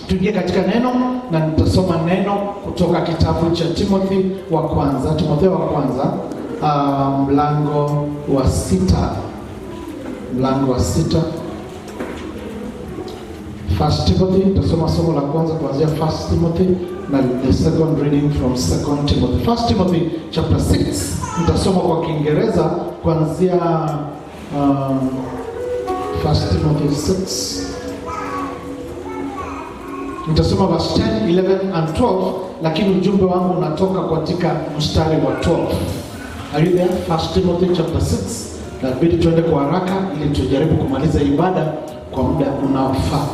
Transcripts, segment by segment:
Tuingie katika neno na nitasoma neno kutoka kitabu cha Timotheo wa kwanza mlango wa 6. First Timothy, nitasoma somo la kwanza kuanzia First Timothy na the second reading from Second Timothy. First Timothy chapter 6, nitasoma kwa Kiingereza kuanzia First Timothy 6. Nitasoma verse 10, 11 and 12, lakini ujumbe wangu unatoka katika mstari wa 12. Are you there? First Timothy chapter 6. Nabidi tuende kwa haraka ili tujaribu kumaliza ibada kwa muda unaofaa.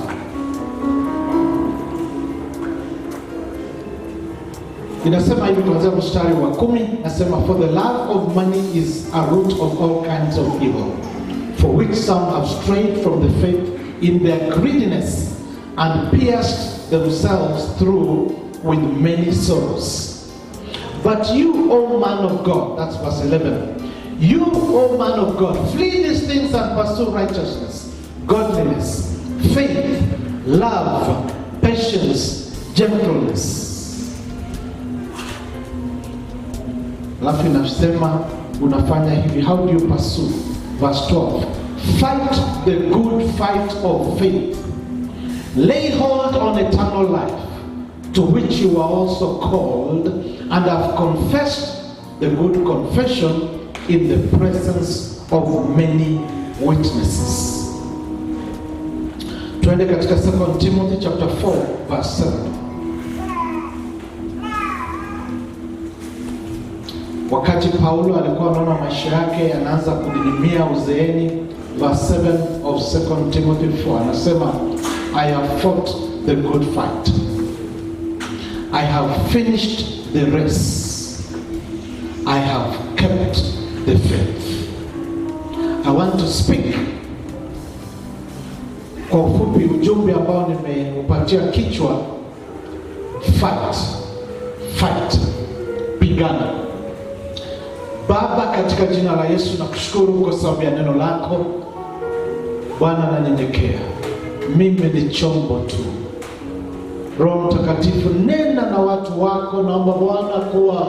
Inasema hivi kuanzia mstari wa 10, nasema for the love of money is a root of all kinds of evil, for which some have strayed from the faith in their greediness and pierced themselves through with many sorrows. But you, O man of God, that's verse 11, you, O man of God, flee these things and pursue righteousness, godliness, faith, love, patience, gentleness. Alafu inasema unafanya hivi. How do you pursue? Verse 12, fight the good fight of faith. Lay hold on eternal life, to which you are also called, and have confessed the good confession in the presence of many witnesses. Tuende katika 2 Timothy chapter 4 verse 7. Wakati Paulo alikuwa anaona maisha yake yanaanza kudidimia uzeeni, verse 7 of 2 Timothy 4 anasema, I have fought the good fight. I have finished the race. I have kept the faith. I want to speak kwa ufupi ujumbe ambao nimeupatia kichwa fight, pigana. Baba, katika jina la Yesu nakushukuru kwa sababu ya neno lako. Bwana, nanyenyekea, mimi ni chombo tu. Roho Mtakatifu, nena na watu wako. Naomba Bwana kuwa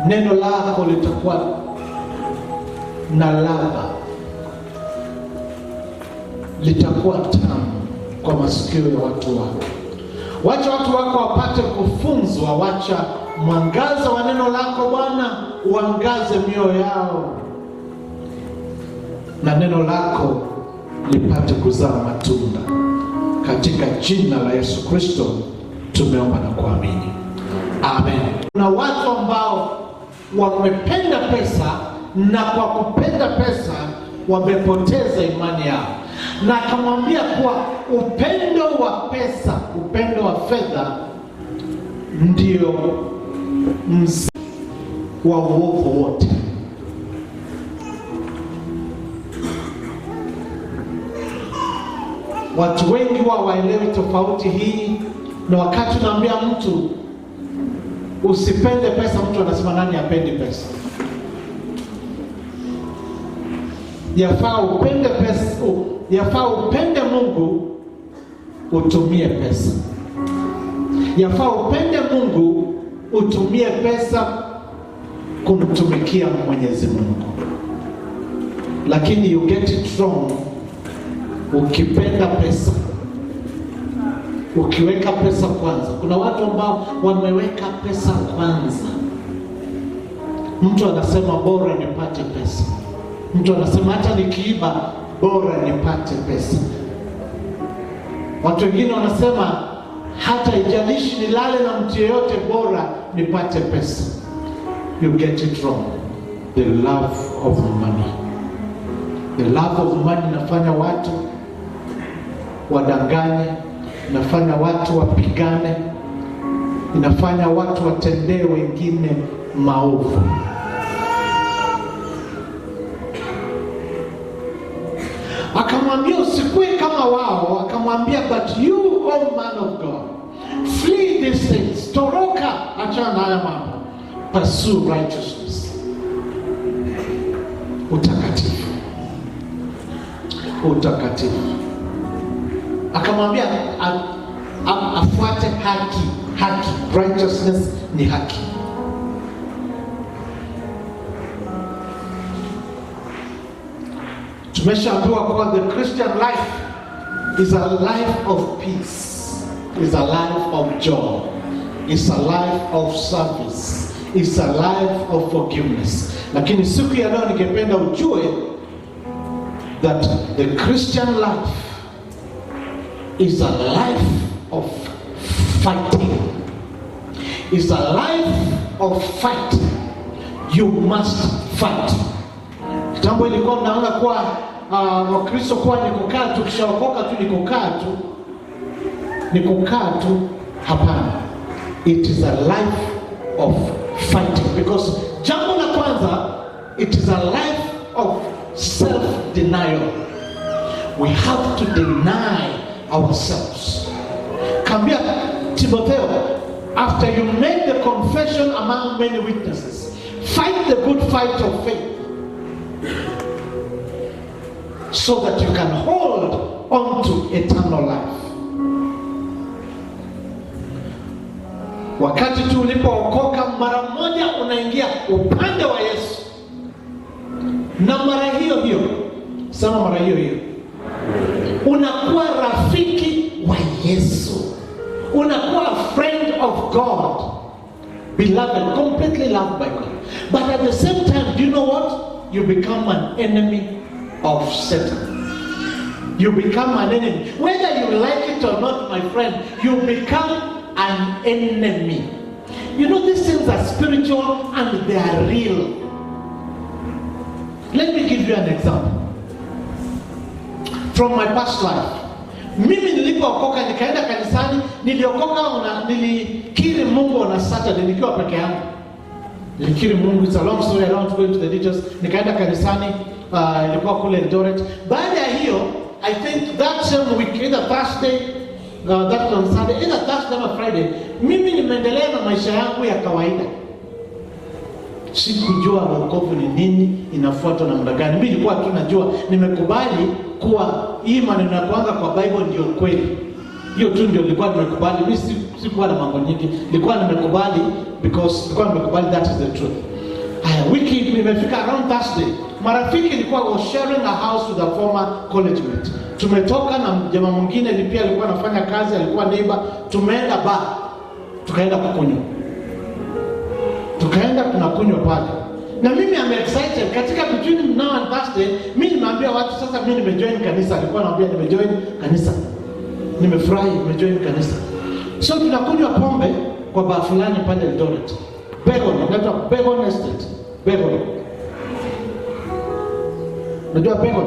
neno lako litakuwa na ladha, litakuwa tamu kwa masikio ya watu wako. Wacha watu wako wapate kufunzwa. Wacha mwangaza wa neno lako Bwana uangaze mioyo yao, na neno lako lipate kuzaa matunda. Katika jina la Yesu Kristo tumeomba na kuamini, amen. Kuna watu ambao wamependa pesa, na kwa kupenda pesa wamepoteza imani yao. Na akamwambia kuwa upendo wa pesa, upendo wa fedha ndio mzizi wa uovu wote. Watu wengi waelewi tofauti hii, na wakati unaambia mtu usipende pesa, mtu anasema nani apendi pesa? Yafaa upende pesa, yafaa upende Mungu utumie pesa. Yafaa upende Mungu utumie pesa kumtumikia Mwenyezi Mungu. Lakini you get it wrong ukipenda pesa, ukiweka pesa kwanza. Kuna watu ambao wameweka pesa kwanza. Mtu anasema bora nipate pesa. Mtu anasema hata nikiiba bora nipate pesa. Watu wengine wanasema hata ijalishi nilale na mtu yeyote bora nipate pesa. You get it wrong. The love of money. The love of money inafanya watu wadanganye, inafanya watu wapigane, inafanya watu watendee wengine maovu. Akamwambia usikue kama wao. Akamwambia but you, O man of God, flee these things. Toroka, achana na haya mambo. Pursue righteousness, utakatifu. utakatifu. Akamwambia afuate haki. Righteousness ni haki. Tumeshaambiwa kuwa the Christian life is a life of peace, is a life of joy, is a life of service, is a life of forgiveness. Lakini siku ya leo ningependa ujue that the Christian life is a life of fighting. Is a life of fight. You must fight. Kitambo ilikuwa mnaona kuwa Wakristo kuwa ni kukaa tu, kishaokoka tu ni kukaa tu. Hapana. It is a life of fighting, because jambo la kwanza, it is a life of self-denial. We have to deny ourselves. Kambia Timotheo, after you make the confession among many witnesses, fight the good fight of faith, so that you can hold on to eternal life. Wakati tu ulipookoka, mara moja unaingia upande wa Yesu, na mara hiyo unakuwa rafiki wa Yesu, unakuwa a friend of God, beloved, completely loved by God. But at the same time, do you know what? You become an enemy of Satan. You become an enemy. Whether you like it or not, my friend, you become an enemy. You know, these things are spiritual and they are real. Let me give you an example from my past life. Mimi nilipookoka nikaenda kanisani, nilikiri Mungu on a Saturday nikiwa peke yangu. Nilikiri Mungu, it's a long story, I don't go into the details. Nikaenda kanisani, ilikuwa kule Eldoret. Baada ya hiyo, I think that same week, either Thursday, that on Sunday, either Thursday or Friday, mimi nimeendelea na maisha yangu ya kawaida. Sikujua wokovu ni nini, inafuatwa na muda gani. Mimi nilikuwa tu najua, nimekubali kuwa hii maneno ya kwanza kwa Bible ndio kweli. Hiyo tu ndio nilikuwa nimekubali. Mimi sikuwa na mambo nyingi. Nilikuwa nimekubali because nilikuwa nimekubali that is the truth. Haya, wiki imefika around Thursday. Marafiki nilikuwa was sharing a house with a former college mate. Tumetoka na jamaa mwingine pia alikuwa anafanya kazi, alikuwa neighbor. Tumeenda bar. Tukaenda kukunywa. Tukaenda tunakunywa pale. Na mimi am excited katika between now and Thursday, mimi nimeambia watu sasa mimi nimejoin kanisa. Alikuwa anaambia nimejoin kanisa. Nimefurahi nimejoin kanisa. So tunakunywa pombe kwa bar fulani pale Eldoret. Begon Estate. Begon. Unajua Begon?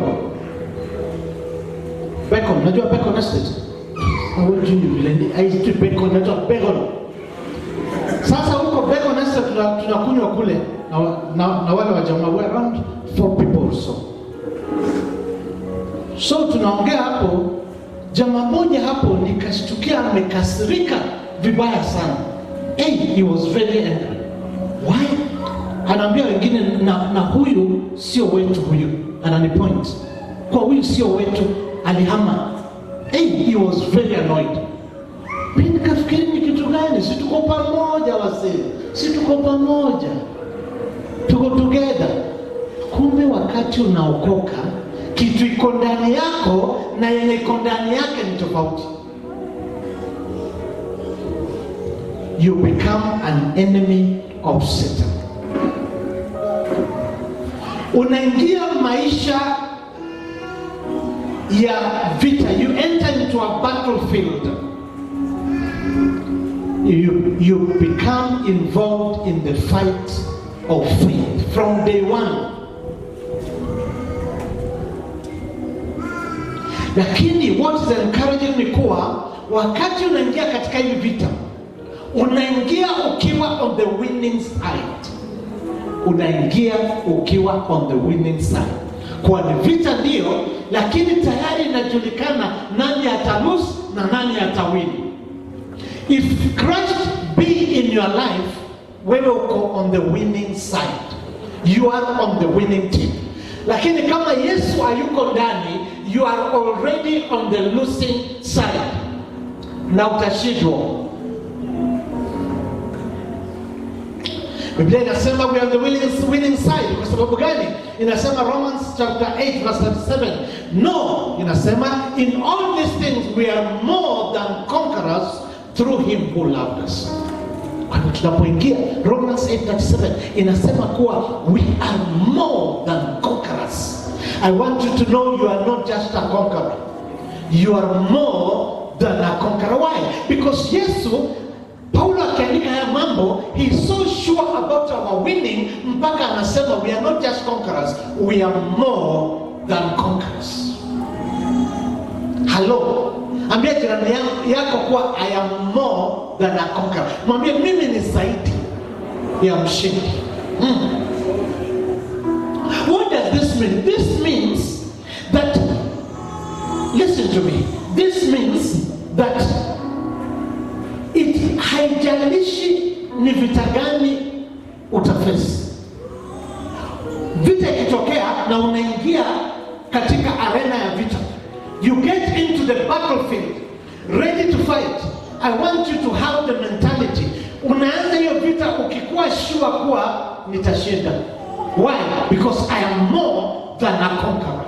Unajua Begon Estate? Unajua Begon. Sasa huko Begon Estate tunakunywa kule na wale wa jamaa, we around 4 people so tunaongea hapo. Jamaa moja hapo nikashtukia amekasirika vibaya sana. He was very angry. Why? Anaambia wengine na huyu sio wetu huyu. Ananipoint. Kwa huyu sio wetu, alihama. He was very annoyed. Mimi nikafikiri ni kitu gani? Si tuko pamoja wasee. Si tuko pamoja. Tuko together. Kumbe wakati unaokoka, kitu iko ndani yako na yenye iko ndani yake ni tofauti. You become an enemy of Satan. Unaingia maisha ya vita. You enter into a battlefield. You become involved in the fight of faith from day one. Lakini what is encouraging ni kuwa wakati unaingia katika hivi vita, unaingia ukiwa on the winning side. Unaingia ukiwa on the winning side. Kwa ni vita ndio, lakini tayari inajulikana nani atalose na nani atawini. If Christ be in your life, wewe uko on the winning side. You are on the winning team. Lakini kama Yesu hayuko ndani, you are already on the losing side. Na utashindwa. Biblia inasema we are on the winning side. Kwa sababu gani? Inasema Romans chapter 8 verse 37. No, inasema in all these things we are more than conquerors through him who loved us. Kwa hivyo tunapoingia Romans 8:37 inasema kuwa we are more than conquerors. I want you to know you are not just a conqueror. You are more than a conqueror. Why? Because Yesu, Paulo akiandika haya mambo, he is so sure about our winning mpaka anasema we are not just conquerors, we are more than conquerors. Hello. Ambia jirani yako kuwa I am more than a conqueror. Mwambie mimi ni zaidi ya mshindi. What does this mean? This means that, listen to me, this means that haijalishi ni vita gani utafesi. Vita ikitokea na unaingia katika arena ya vita, you get into the battlefield ready to fight. I want you to have the mentality. Unaanza hiyo vita ukikuwa sure kuwa nitashinda. Why? Because I am more than a conqueror.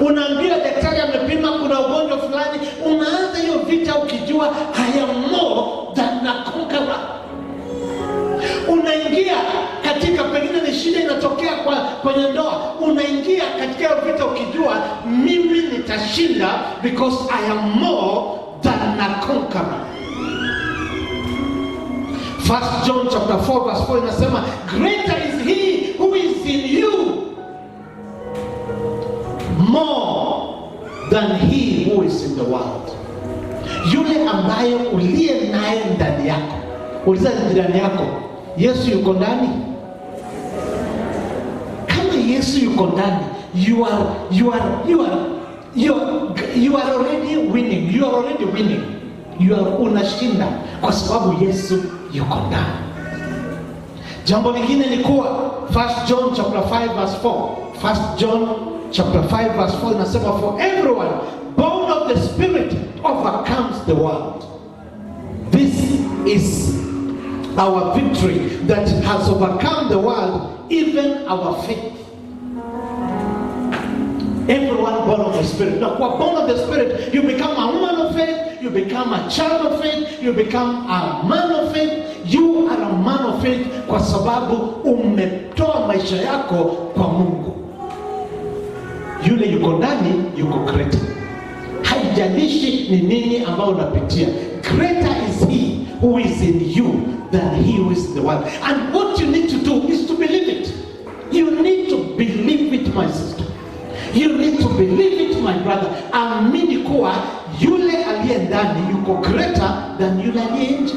Unaambia daktari amepima kuna ugonjwa fulani, unaanza hiyo vita ukijua I am more than a conqueror. Unaingia katika pengine ni shida inatokea kwenye ndoa, unaingia katika hiyo vita ukijua mimi nitashinda because I am more than a conqueror. 1 John chapter 4 verse 4 inasema greater is he who is in you more than he who is in the world. Yule ambaye uliye naye ndani yako. Uliza jirani yako, Yesu yuko ndani? Kama Yesu yuko ndani, you are already winning. You are already winning. Unashinda kwa sababu Yesu yuko ndani. Jambo lingine ni kuwa 1 John chapter 5 verse 4. 1 John chapter 5 verse 4 inasema for everyone born of the Spirit overcomes the world. This is our victory that has overcome the world, even our faith. Everyone born of the Spirit. Now, born of the Spirit, you become a woman of faith, you become a child of faith, you become a man of faith. You are a man of faith kwa sababu umetoa maisha yako kwa Mungu. Yule yuko ndani, yuko greater. Haijalishi ni nini ambao unapitia. Greater is he who is in you than he who is in the world. And what you need to do is to believe it. You need to believe it, my sister. You need to believe it, my brother. Amini kuwa yule aliye ndani yuko greater than yule aliye nje.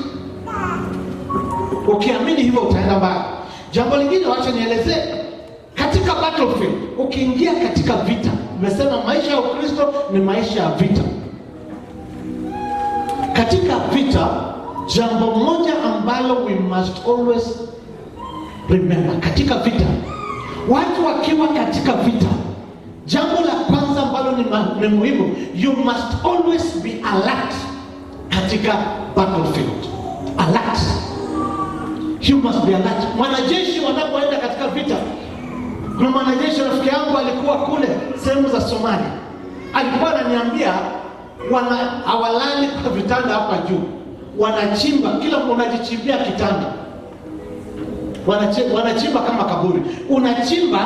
Ukiamini hivyo utaenda mbali. Jambo lingine wacha nielezee. Katika battlefield, ukiingia katika vita, nimesema maisha ya Ukristo ni maisha ya vita. Katika vita, jambo moja ambalo we must always remember, katika vita, watu wakiwa katika vita, jambo la kwanza ambalo ni muhimu, you must always be alert katika battlefield. Alert. You must be alert. Mwanajeshi wanapoenda katika vita, kuna mwanajeshi rafiki yangu alikuwa kule sehemu za Somalia. Alikuwa ananiambia hawalali kwa vitanda hapa juu. Wanachimba, kila mtu unajichimbia kitanda. Wanachimba kama kaburi. Unachimba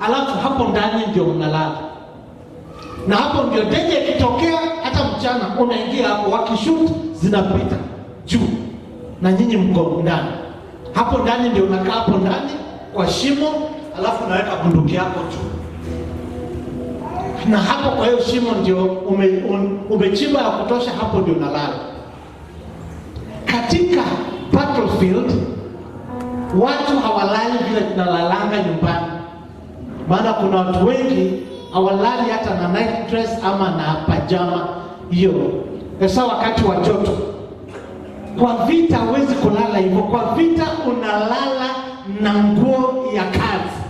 alafu hapo ndani ndio mnalala. Na hapo ndio ndege ikitokea hata mchana unaingia hapo, wakishoot zinapita juu na nyinyi mko ndani. Hapo ndani ndio unakaa hapo ndani kwa shimo, alafu unaweka bunduki yako juu. Na hapo kwa hiyo shimo ndio umechimba ya kutosha, hapo ndio unalala. Katika battlefield watu hawalali vile tunalalanga nyumbani. Maana kuna watu wengi hawalali hata na night dress ama na pajama hiyo. Sasa wakati wa joto. Kwa vita huwezi kulala hivyo. Kwa vita unalala na nguo ya kazi.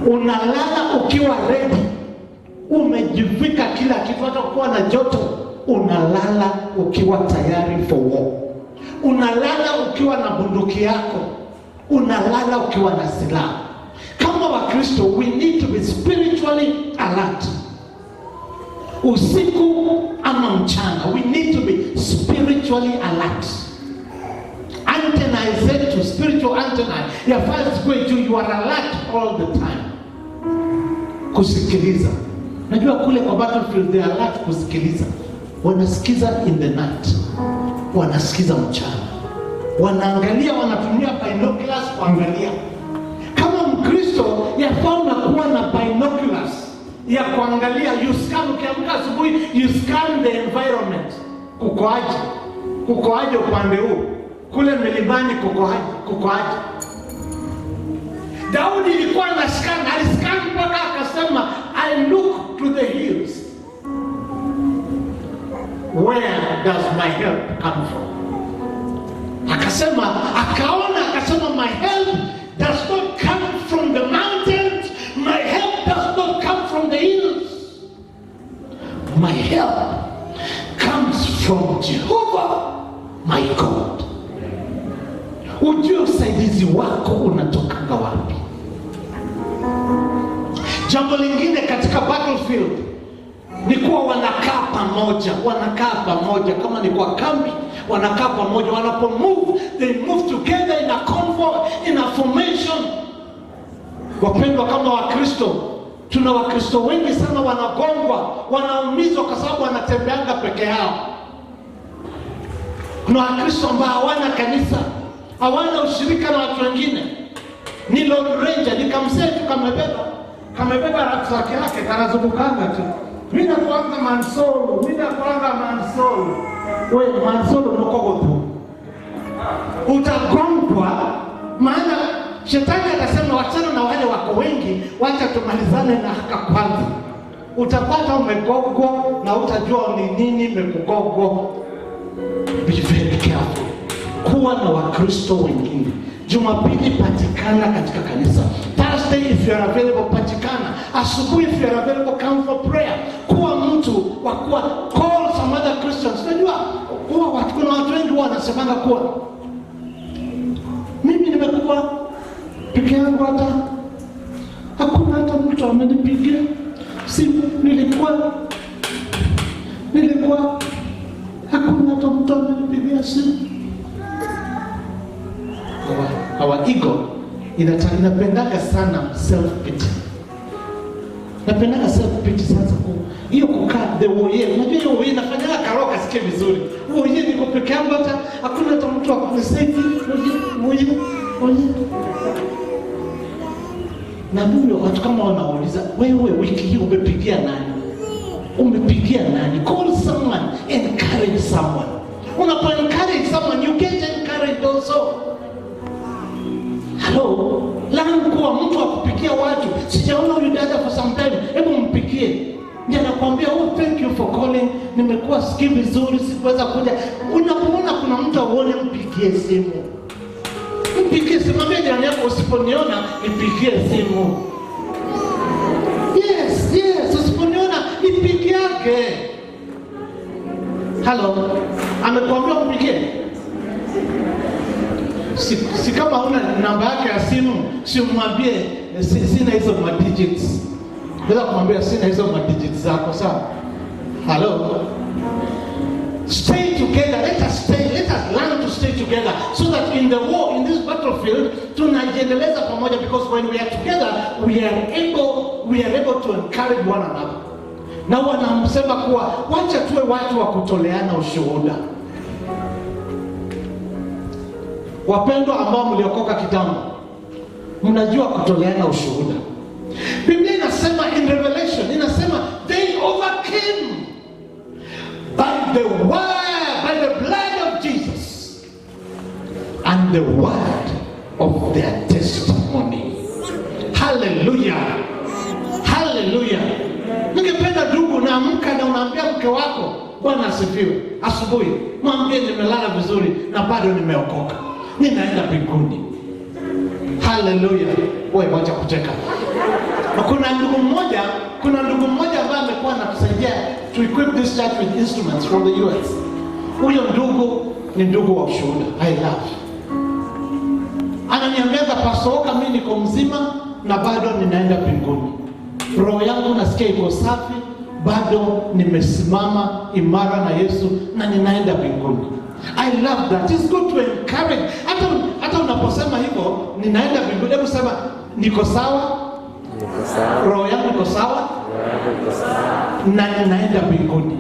Unalala ukiwa ready, umejivika kila kitu, hata kuwa na joto. Unalala ukiwa tayari for war. Unalala ukiwa na bunduki yako. Unalala ukiwa na silaha. Kama Wakristo, we need to be spiritually alert. Usiku ama mchana, we need to be spiritually alert. Antenna is set to spiritual antenna. Ya first way to you are alert all the time. Kusikiliza. Najua kule kwa battlefield they are alert kusikiliza. Wanasikiza in the night. Wanasikiza mchana. Wanaangalia, wanatumia binoculars kuangalia. Kama Mkristo, yafaa kuwa na binoculars ya kuangalia. You scan, ukiamka asubuhi, you scan the environment. Kukoaje? Kukoaje upande huu? Kule milimani kukoaje? Daudi ilikuwa na scan, aliscan mpaka akasema, I look to the hills. Where does my help come from? Akasema my help does not come from the mountains. My help does not come from the hills. My help comes from Jehovah, my God. Ujue usaidizi wako unatoka wapi? Jambo lingine katika battlefield ni kuwa wanakaa pamoja. Kama ni kwa kambi, wanakaa pamoja. Wanapo move, they move together in a convoy, in a formation. Wapendwa, kama Wakristo, tuna Wakristo wengi sana wanagongwa, wanaumizwa kwa sababu wanatembeanga peke yao. Kuna Wakristo ambao hawana kanisa, hawana ushirika na watu wengine. Ni Lone Ranger, ni kamsee tu kamebeba rucksack yake, kanazungukanga tu. Mimi nakuanga Mansolo. Wewe Mansolo noko tu. Utagongwa, maana shetani atasema wachana na wale wako wengi, wacha tumalizane na haka kwanza. Utapata umegogwa na utajua ni nini imekugogwa. Be very careful. Kuwa na Wakristo wengine. Jumapili patikana katika kanisa. Thursday if you are available patikana. Asubuhi if you are available come for prayer. Kuwa mtu wa kuwa call some other Christians. Unajua kuna watu wengi wanasemanga kuwa mimi nimekuwa peke yangu, hakuna hata mtu amenipigia simu. Nilikuwa hakuna hata mtu amenipigia simu. Our ego inapendaga sana self-pity. Napendaga self-pity sasa. Hiyo kukaa the woye. Unajua hiyo woye inafanya karoka sikie vizuri. Woye niko peke yangu, hata hakuna hata mtu akunisaidia. Woye. Na mimi watu kama wanauliza, wewe wiki hii umepigia nani? Call someone, encourage someone. Unapo encourage someone, you get encouraged also. Hello, langu kuwa mtu wa kupikia watu. Sijaona huyu dada for some time, hebu mpikie. Ndiye anakuambia, oh thank you for calling, nimekuwa sikii vizuri, sikuweza kuja. Unapoona kuna mtu auone, mpigie simu. Mwambie jirani yako, usiponiona nipigie simu. Yes, usiponiona nipigiage. Hello, amekuambia mpigie. Si kama huna namba yake ya simu, si umwambie sina hizo digits. Bila kumwambia sina hizo digits zako, sawa? Hello. Stay together. Let us learn to stay together so that in the war, in this battlefield, tunajiendeleza pamoja, because when we are together, we are able to encourage one another. Na wanamsema kuwa wacha tuwe watu wa kutoleana ushuhuda. Wapendwa ambao mliokoka kitambo, mnajua kutoleana ushuhuda. Biblia inasema in Revelation, inasema they overcame by the blood of Jesus and the word of their testimony. Hallelujah. Ningependa ndugu, naamka na unaambia mke wako, Bwana asifiwe. Asubuhi mwambie nimelala vizuri na bado nimeokoka, ninaenda mbinguni. Hallelujah. Wewe wacha kucheka. Kuna ndugu mmoja ambaye amekuwa anatusaidia to equip this church with instruments from the US. Huyo ndugu ni ndugu wa ushuhuda. I love. Ananiambia Pastor, mimi niko mzima na bado ninaenda mbinguni. Roho yangu nasikia iko safi, bado nimesimama imara na Yesu na ninaenda mbinguni. I love that. It's good to encourage. Hata unaposema hivyo, ninaenda mbinguni, hebu sema niko sawa. Roho yangu iko sawa na ninaenda mbinguni.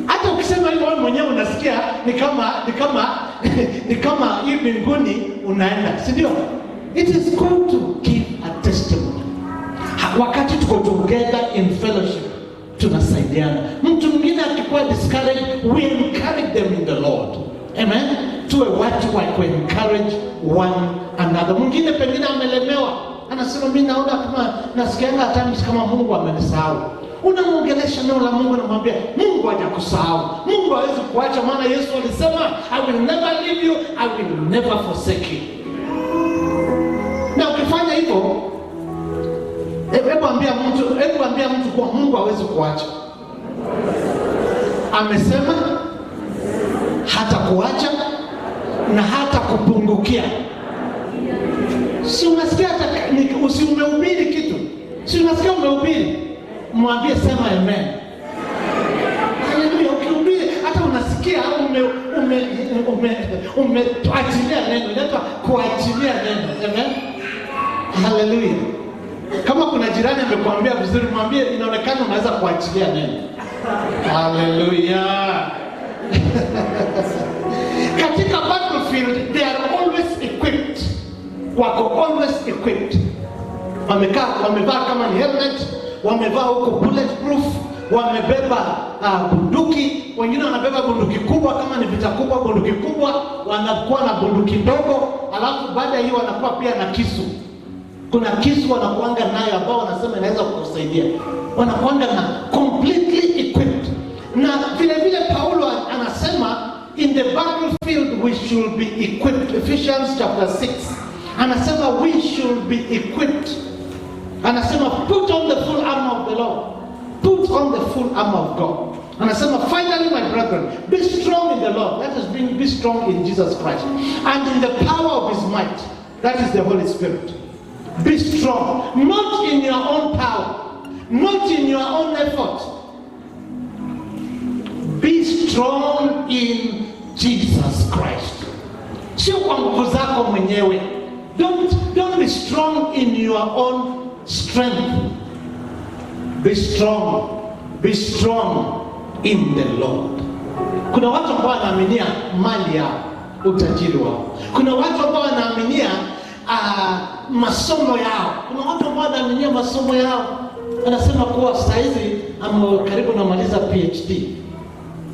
Hata ukisema hivyo wewe mwenyewe unasikia ni kama hii mbinguni unaenda, si ndio? It is good to give a testimony. Wakati tuko together in fellowship, tunasaidiana. Mtu mwingine akikuwa discouraged, we encourage them in the Lord. Amen. Tuwe watu wa encourage one another. Mwingine pengine amelemewa, anasema mimi naona kama nasikianga times kama Mungu amenisahau. Unamuongelesha neno la Mungu na kumwambia Mungu hajakusahau. Mungu hawezi kuacha, maana Yesu alisema I will never leave you, I will never forsake you. Na ukifanya hivyo, hebu ambia mtu kwa Mungu hawezi kuacha. Amesema hata kuacha na hata kupungukia. Si unasikia umehubiri kitu? Si unasikia umehubiri? Mwambie sema amen. Haleluya. Ukihubiri hata unasikia umeachilia neno, inaitwa kuachilia neno. Amen. Haleluya. Kama kuna jirani amekuambia vizuri, mwambie inaonekana unaweza kuachilia neno. Haleluya. Katika battlefield they are always equipped. Wako always equipped. Wamevaa kama ni helmet, wamevaa huko bulletproof, wamebeba bunduki. Wengine wanabeba bunduki kubwa kama ni vita kubwa, bunduki kubwa, wanakuwa na bunduki ndogo, alafu baada ya hiyo wanakuwa pia na kisu. Kuna kisu wanakuanga nayo ambao wanasema inaweza kukusaidia. Wanakuanga na completely equipped. Na vile vile Paulo anasema in the battlefield we should be equipped. Ephesians chapter 6 anasema we should be equipped. Anasema put on the full armor of the Lord. Put on the full armor of God. Anasema finally my brethren, be strong in the Lord. That is be strong in Jesus Christ. And in the power of his might. That is the Holy Spirit. Be strong. Not in your own power. Not in your own effort. Be strong in Jesus Christ. Sio kwa nguvu zako mwenyewe. Don't be strong in your own strength. Be strong. Be strong in the Lord. Kuna watu ambao wanaaminia mali yao, utajiri wao. Kuna watu ambao wanaaminia masomo yao. Kuna watu ambao wanaaminia masomo yao. Anasema kuwa saizi karibu namaliza PhD.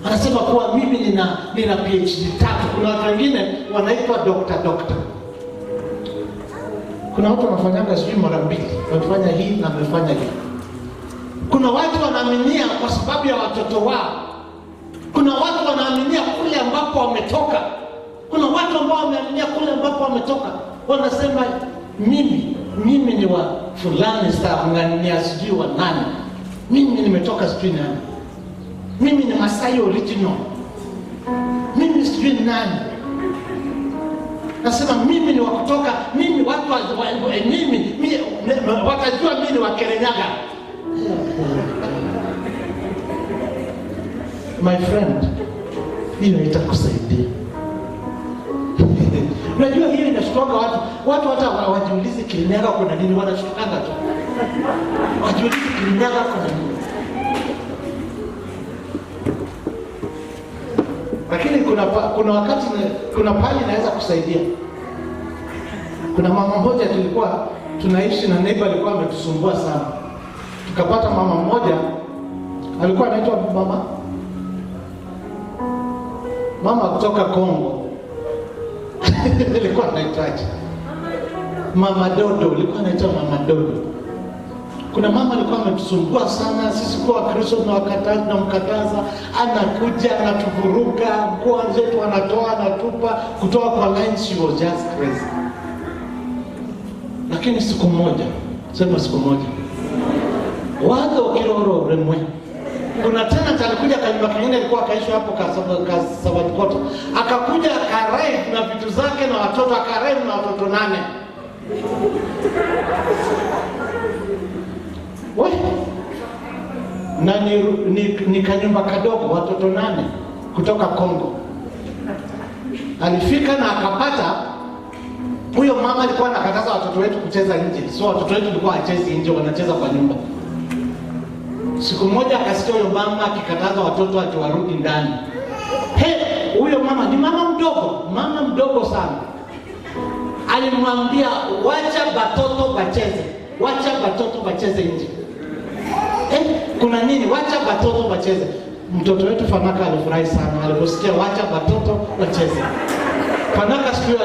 Anasema kuwa mimi nina PhD 3. Kuna watu wengine wanaitwa doctor. Kuna watu wanafanyanga sijui mara 2. Wanafanya hii na wamefanya hii. Kuna watu wanaaminia kwa sababu ya watoto wao. Kuna watu wanaaminia kule ambapo wametoka. Kuna watu ambao wameaminia kule ambapo wametoka. Wanasema mimi ni wa fulani staff ngani sijui wa nani. Mimi nimetoka sijui nani. Mimi ni Masai original. Mimi sijui nani. Nasema mimi ni wa kutoka, mimi watu mimi watajua mimi ni wa Kirinyaga. My friend, hiyo itakusaidia. Unajua hiyo inashtuka watu hata wajiulize Kirinyaga kuna nini, wanashtukanga tu. Wajiulize Kirinyaga kuna nini. Lakini kuna wakati kuna pali inaweza kusaidia. Kuna mama mmoja tulikuwa tunaishi na neighbor alikuwa ametusumbua sana. Tukapata mama mmoja alikuwa anaitwa mama kutoka Kongo. Alikuwa anaitwaje? Mama Dodo, alikuwa anaitwa Mama Dodo. Kuna mama alikuwa ametusumbua sana, sisi kwa Kristo na mkataza, anakuja anatuvuruga, nguo zetu anatoa anatupa kutoka kwa line. She was just crazy. Lakini siku moja Sema siku moja. Wado kiroro remwe. Kuna tena alikuja kanyumba kingine alikuwa akaishi hapo Kasabadikoto. Akakuja akarive na vitu zake na watoto, akarive na watoto 8. Wewe na ni kanyumba kadogo, watoto 8 kutoka Kongo. Alifika na akapata huyo mama alikuwa anakataza watoto wetu kucheza nje. So watoto wetu walikuwa hachezi nje, wanacheza kwa nyumba. Siku moja akasikia huyo mama akikataza watoto ati warudi ndani. Huyo mama ni mama mdogo sana. Alimwambia wacha batoto bacheze nje. Kuna nini? Wacha batoto bacheze. Mtoto wetu Fanaka alifurahi sana aliposikia wacha batoto bacheze. Fanaka siku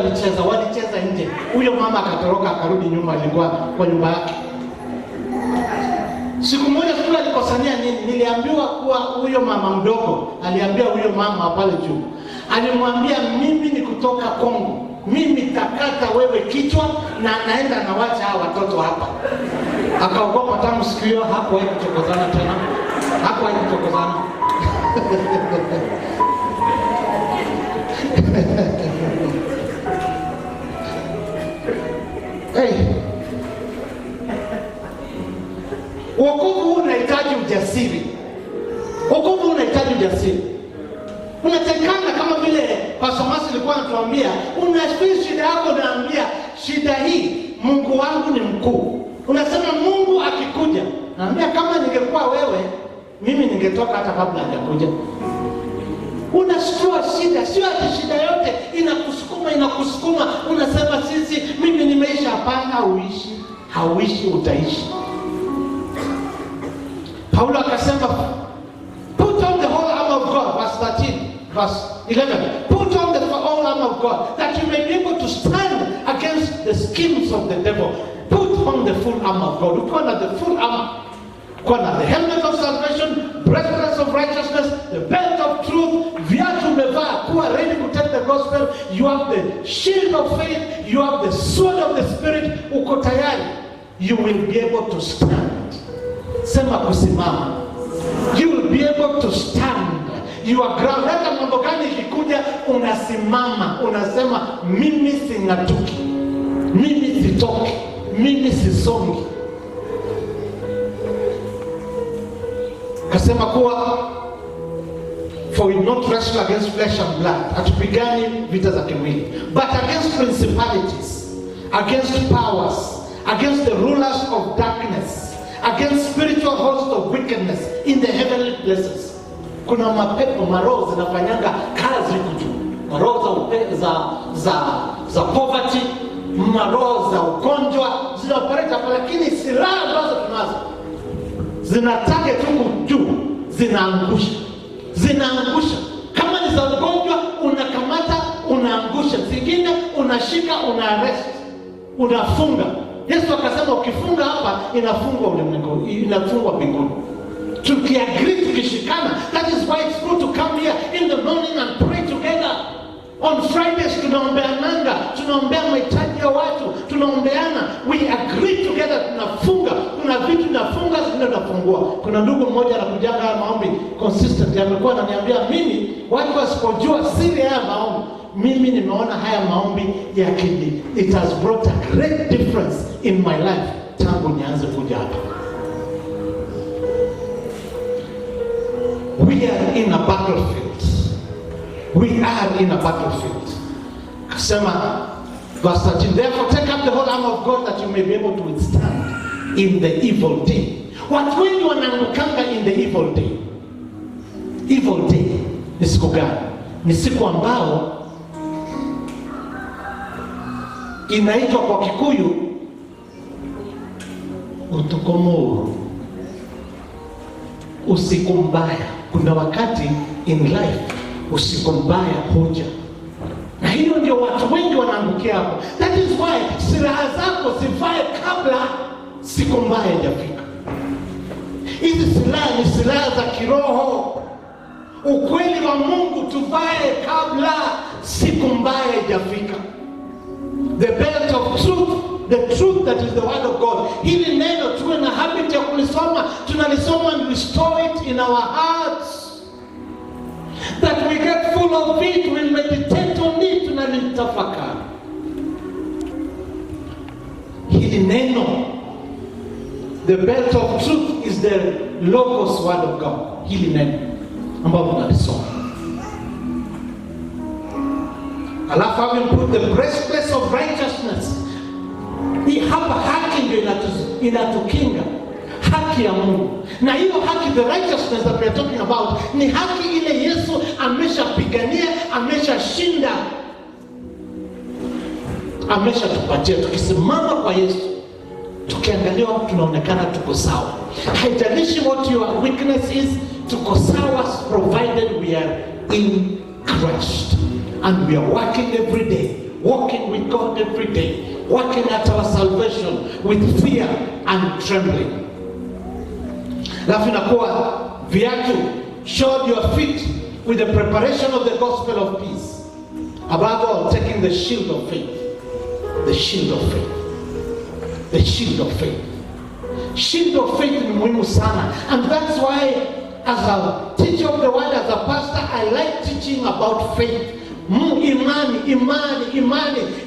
walicheza nje. Huyo mama akatoroka akarudi nyuma, alikuwa kwa nyumba yake. Siku moja siku alikosania nini? Niliambiwa kuwa huyo mama mdogo aliambia huyo mama pale juu. Alimwambia mimi ni kutoka Kongo. Mimi takata wewe kichwa na naenda na wacha hawa watoto hapa. Akaogopa tangu siku hiyo hakuwahi kuchokozana tena. Hakuwahi kuchokozana. Wokovu unahitaji ujasiri. Unatekana kama vile Pastor Masi alikuwa anatuambia, unashika shida yako naambia shida hii Mungu wangu ni mkuu. Unasema Mungu akikuja, naambia kama ningekuwa wewe, mimi ningetoka hata kabla hajakuja. Unashtua shida, sio ati shida yote inakusukuma, unasema sisi mimi nimeisha. Hapana, hauishi, utaishi. Paulo akasema put on the whole armor of God, verse 11. Put on the whole armor of God that you may be able to stand against the schemes of the devil. Put on the full armor of God. Ukiwa na the full armor, ukiwa na the helmet of salvation, breastplate of righteousness, the belt of truth, viatu umevaa, kuwa ready to take the gospel. You have the shield of faith, you have the sword of the spirit. Uko tayari, you will be able to stand. Sema kusimama. You will be able to stand. You are grounded. Hata mambo gani ikikuja unasimama, unasema mimi singatuki, mimi sitoki, mimi sisongi. Kasema kuwa for we not wrestle against flesh and blood, hatupigani vita za kimwili, but against principalities, against powers, against the rulers of darkness, against spiritual hosts of wickedness in the heavenly places. Kuna mapepo, maroho zinafanyanga kazi kutu. Maroho za poverty, maroho za ugonjwa zinaoperate hapa, lakini silaha ambazo tunazo zinataka tu juu, zinaangusha. Kama ni za ugonjwa unakamata, unaangusha. Zingine unashika, unaarrest, unafunga. Yesu akasema ukifunga hapa inafungwa ulimwengu, inafungwa mbinguni. Tukiagree, tukishikana. That is why it's good to come here in the morning and pray together. On Fridays tunaombeananga, tunaombea mahitaji ya watu, tunaombeana. We agree together, tunafunga. Kuna vitu tunafunga, zingine tunafungua. Kuna ndugu mmoja anakujanga haya maombi consistent, amekuwa ananiambia mimi watu wasipojua siri ya maombi, mimi nimeona haya maombi yakiji, it has brought a great difference in my life tangu nianze kuja hapa. We are in a battlefield. Kasema verse 13, therefore take up the whole armor of God that you may be able to withstand in the evil day. Watu wengi wanaangukanga in the evil day. Evil day ni siku gani? Ni siku ambao inaitwa kwa Kikuyu utukomo, usiku mbaya. Kuna wakati in life usiku mbaya hoja, na hiyo ndio watu wengi wanaangukia hapo. That is why silaha zako zivae kabla siku mbaya haijafika. Hizi silaha ni silaha za kiroho. Ukweli wa Mungu tuvae kabla siku mbaya haijafika. The belt of truth, the truth that is the word of God. Hili neno tuwe na habit ya kulisoma, tunalisoma and restore it in our hearts, that we get full of it, we meditate on it, tunalitafakari. Hili neno, the belt of truth is the Logos word of God. Hili neno ambao tunalisoma. Alafu having put the breastplate of righteousness. Hii hapa haki ndio inatukinga. Haki ya Mungu. Na hiyo haki, the righteousness that we are talking about, ni haki ile Yesu ameshapigania, ameshashinda, ameshatupatia. Tukisimama kwa Yesu, tukiangaliwa tunaonekana tuko sawa. Haijalishi what your weakness is, tuko sawa provided we are in Christ. And we are working every day, walking with God every day, working at our salvation with fear and trembling. Alafu inakuwa viatu, shod your feet with the preparation of the gospel of peace. Above all, taking the shield of faith. The shield of faith. The shield of faith. Shield of faith ni muhimu sana. And that's why as a teacher of the word, as a pastor, I like teaching about faith.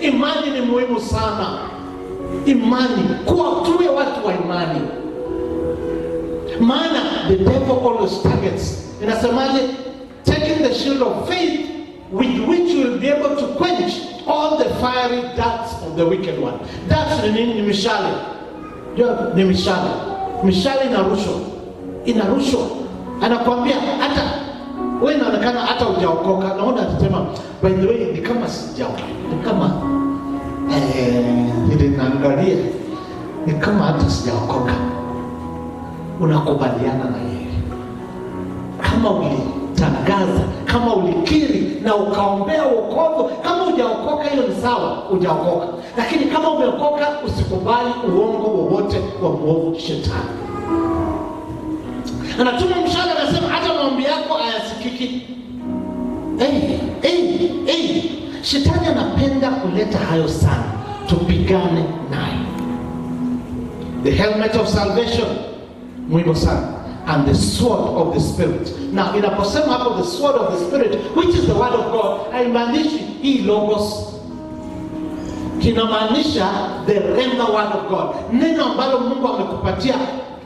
Imani ni muhimu sana. Imani, kuwa tuwe watu wa imani. Maana the devil always targets. Inasemaje? Taking the shield of faith with which you will be able to quench all the fiery darts of the wicked one. Darts ni mishale. Ni mishale. Mishale inarushwa. Anakuambia hata wewe unaonekana hata hujaokoka. Naona atasema by the way ni kama sijaokoka. Ni kama ninaangalia ni kama hata sijaokoka. Unakubaliana na yeye. Kama ulitangaza, kama ulikiri na ukaombea wokovu, kama hujaokoka hiyo ni sawa, hujaokoka. Lakini kama umeokoka, usikubali uongo wowote wa mwovu shetani. Anatuma mshale, anasema hata maombi yako hayasikiki. Shetani anapenda kuleta hayo sana. Tupigane naye. The helmet of salvation, muhimu sana. And the sword of the Spirit. Now, inaposema hapo the sword of the Spirit, which is the word of God, haimaanishi hii logos. Kinamaanisha the rhema word of God. Neno ambalo Mungu amekupatia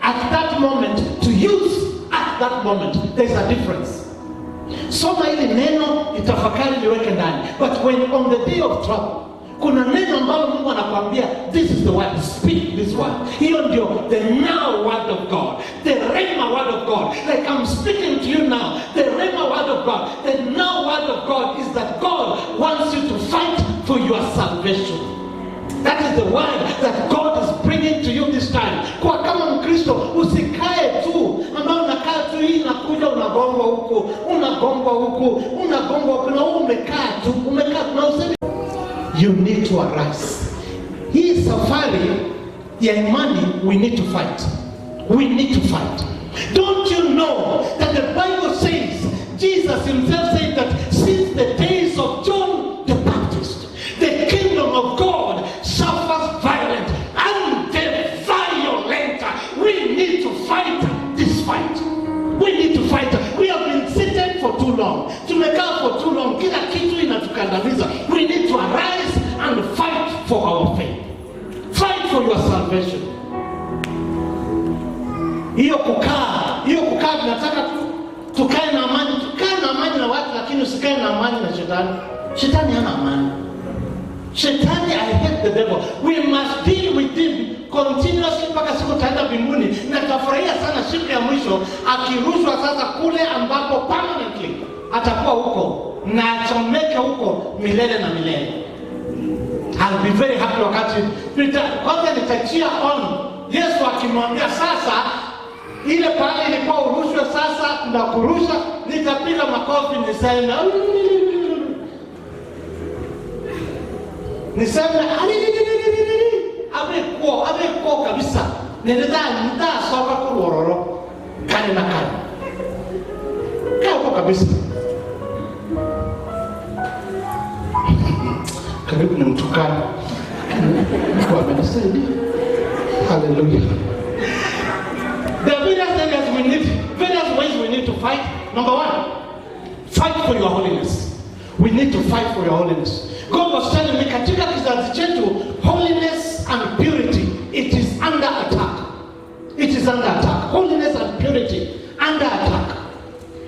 at that moment to use at that moment. There's a difference. Soma ile neno, itafakari, liweke ndani. But when on the day of trouble, kuna neno ambalo Mungu anakuambia, this is the word, speak this word. Hiyo ndio the now word of God, the rhema word of God. Like I'm speaking to you now, the rhema word of God. The now word of God is that God wants you to fight for your salvation. That is the word that God is bringing to you this time. Kwa kama Mkristo, usikae tu, ambao unakaa tu hii nakuja unagongwa huko, na umekaa tu, na useme. You need to arise. Hii safari ya imani, we need to fight. We need to fight. Don't you know that the Bible says, Jesus himself said that since the days of John the Baptist, the kingdom of God suffers violence, and the violent. We need to fight this fight. We need to fight. We have been seated for too long. Tumekaa for too long. Kila kitu inatukandamiza. We need to arise and fight for our faith. Fight for your salvation. Hiyo kukaa tunataka tukae na amani. Tukae na amani na watu, lakini usikae na amani na shetani. Shetani hana amani. Shetani, I hate the devil. We must deal with him continuously mpaka siku taenda mbinguni. Na tutafurahia sana siku ya mwisho akirushwa sasa kule ambapo permanently atakuwa huko na achomeke huko milele na milele. I'll be very happy wakati kwanza nitachia on Yesu akimwambia sasa ile pale ilikuwa urushwe, sasa na kurusha, nitapiga makofi niseme amekuwa kabisa. Nitasoka kurororo kani na kani kwa kabisa. Karibu ni mtukana. Mungu amenisaidia. Hallelujah. There are various ways we need to fight. Number one, fight for your holiness. We need to fight for your holiness. God was telling me, katika kizazi chetu, holiness and purity, it is under attack. It is under attack. Holiness and purity under attack.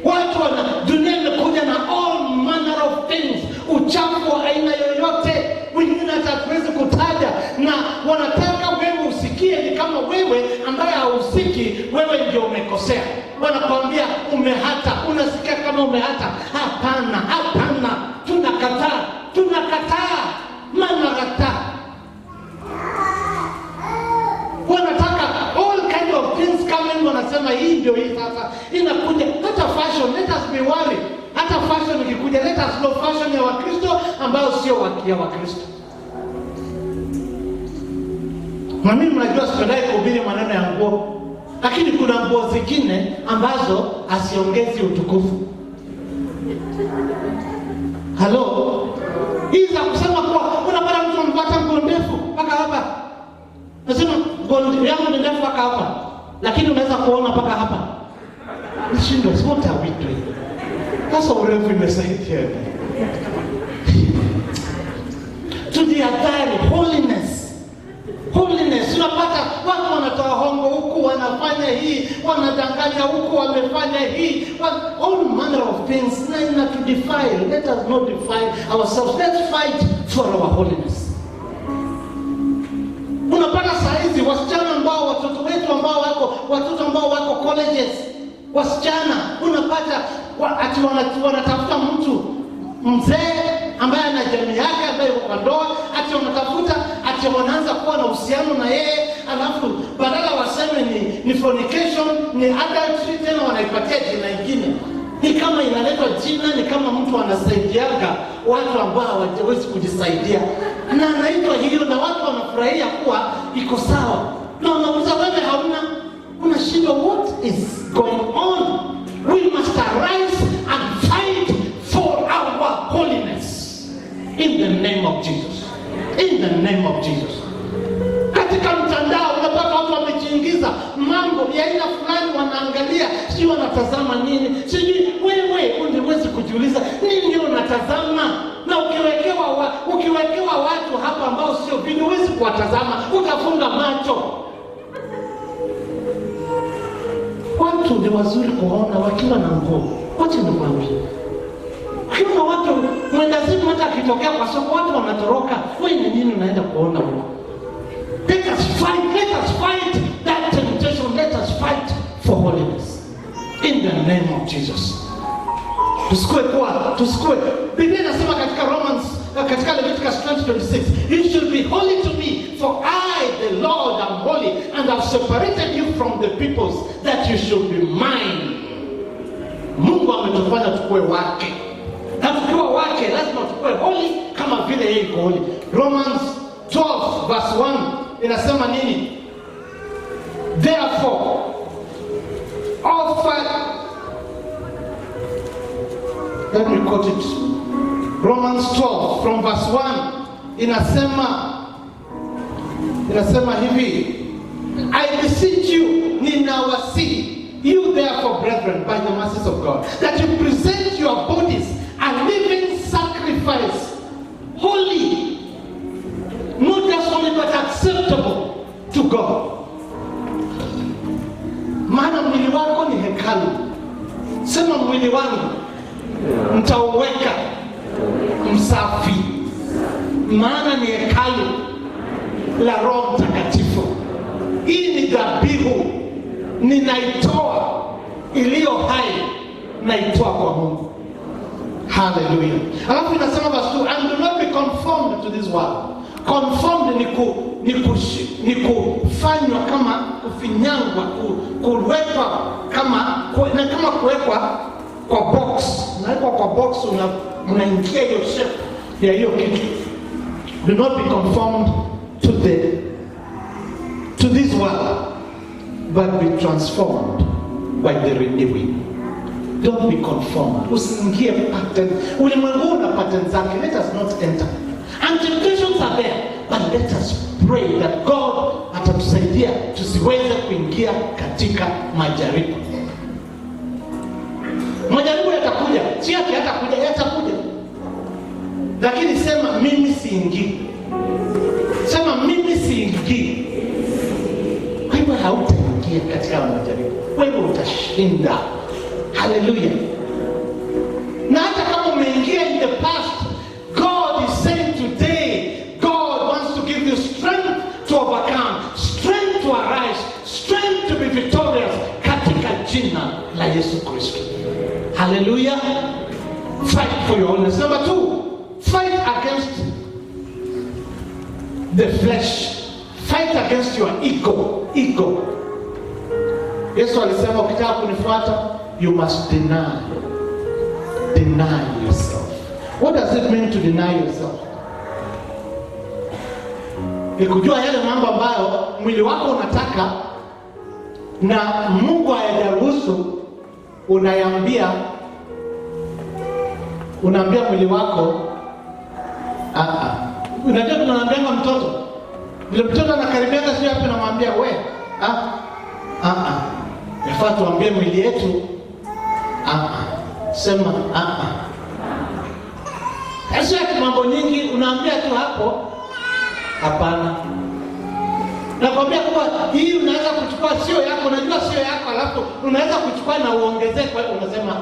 Watu wana dunia imekuja na all manner of things, uchafu wa aina yoyote, wengine hata hatuwezi kutaja, na wanataka wewe usikie ni kama wewe ambaye hausiki, wewe ndio umekosea. Wanakuambia umehata, unasikia kama umehata. Hapana, hapana, tunakataa, manarata. Wanataka all kind of things coming, wanasema hii ndio hii sasa inakuja. Hata fashion, let us be worried. Hata fashion ikikuja, let us know fashion ya Wakristo ambayo sio ya Wakristo. Na mimi mnajua sipendai kuhubiri maneno ya nguo, lakini kuna nguo zingine ambazo asiongezi utukufu. Hello? Hizi za kusema kuwa unapata mtu mpata nguo ndefu mpaka hapa. Nasema nguo yangu ni ndefu mpaka hapa, lakini unaweza kuona mpaka hapa. Nishindo, what are we doing? Sasa urefu imesaidia. Tujiadhari, holiness. Unapata watu wanatoa hongo huku, wanafanya hii, wanadanganya huku, wamefanya hii, all manner of things. Na to defile. Let us not defile ourselves. Let's fight for our holiness. Unapata saizi wasichana ambao watoto ambao wako colleges, wasichana unapata ati wanatafuta mtu mzee ambaye ana jamii yake, ambaye yuko kwa ndoa, ati wanatafuta, ati wanaanza kuwa na uhusiano na yeye, alafu badala waseme ni fornication, ni adultery, tena wanaipatia jina lingine. Ni kama inaletwa jina, ni kama mtu anasaidiaga watu ambao hawawezi kujisaidia, na anaitwa hiyo, na watu wanafurahia kuwa iko sawa. Na unauliza wewe hauna, unashindwa what is going on? We must arise and fight for our holiness in the name of Jesus. In the name of Jesus. Katika mtandao unapata watu wamejiingiza mambo ya aina fulani, wanaangalia, sio wanatazama nini, sijui wewe unaweza kujiuliza nini unatazama. Na ukiwekewa watu hapa ambao sio vile, huwezi kuwatazama, utafunga macho. Watu ni wazuri kuona wakiwa na nguo. Wacha nikwambie, kama watu mwendazimu hata akitokea kwa soko, watu wanatoroka. Wewe ni nini unaenda kuona huko? Let us fight that temptation. Let us fight for holiness in the name of Jesus. Tusikue. Biblia inasema katika katika Leviticus 20:26, you should be holy to me, for I, the Lord, am holy, and have separated you from the peoples, that you should be mine. Mungu ametufanya tukue wake, na tukiwa wake lazima tukue holy kama vile yeye iko holy. Romans 12 verse 1 inasema nini? Therefore offer, let me quote it. Romans 12 from verse 1 inasema hivi, I beseech you, ninawasihi you therefore brethren, by the mercies of God, that you present your bodies a living sacrifice, holy, not just holy but acceptable to God. Maana mwili wako ni hekalu. Sema mwili wangu mtauweka msafi, maana ni hekalu la Roho Mtakatifu. Hii ni dhabihu ninaitoa iliyo hai, naitoa kwa Mungu. Hallelujah. Alafu inasema verse 2, and do not be conformed to this world. Conformed ni kufanywa kama kufinyangwa, kuwekwa kama kuwekwa kwa box. Unawekwa kwa box, unaingia hiyo shape ya hiyo kitu. Do not be conformed to this world, but be transformed by the renewing. Don't be conformed. Usiingie pattern. Ulimwengu una pattern zake. Let us not enter. And temptations are there. but let us pray that God atatusaidia tusiweze kuingia katika majaribu. Majaribu yatakuja, si ati yatakuja, yatakuja. Lakini sema mimi siingii. Sema mimi siingii. Wewe hautaingia katika majaribu. Wewe utashinda. Hallelujah. Na hata kama umeingia in the past, God is saying today, God wants to give you strength to overcome, strength to arise, strength to be victorious katika jina la Yesu Kristo. Hallelujah. Fight for your holiness. Number 2, fight against the flesh. Fight against your ego. Ego. Yesu alisema ukitaka kunifuata, you must deny yourself. What does it mean to deny yourself? Ni kujua yale mambo ambayo mwili wako unataka na Mungu hajaruhusu, unaambia mwili wako unajua tunaambianga mtoto, vile mtoto anakaribia sio hapo, namwambia we yafaa tuambie mwili yetu sema Sasa mambo nyingi unaambia tu hapo hapana. Nakwambia kwa hii unaweza kuchukua sio yako, unajua sio yako, alafu unaweza kuchukua na uongezee, kwa hiyo unasema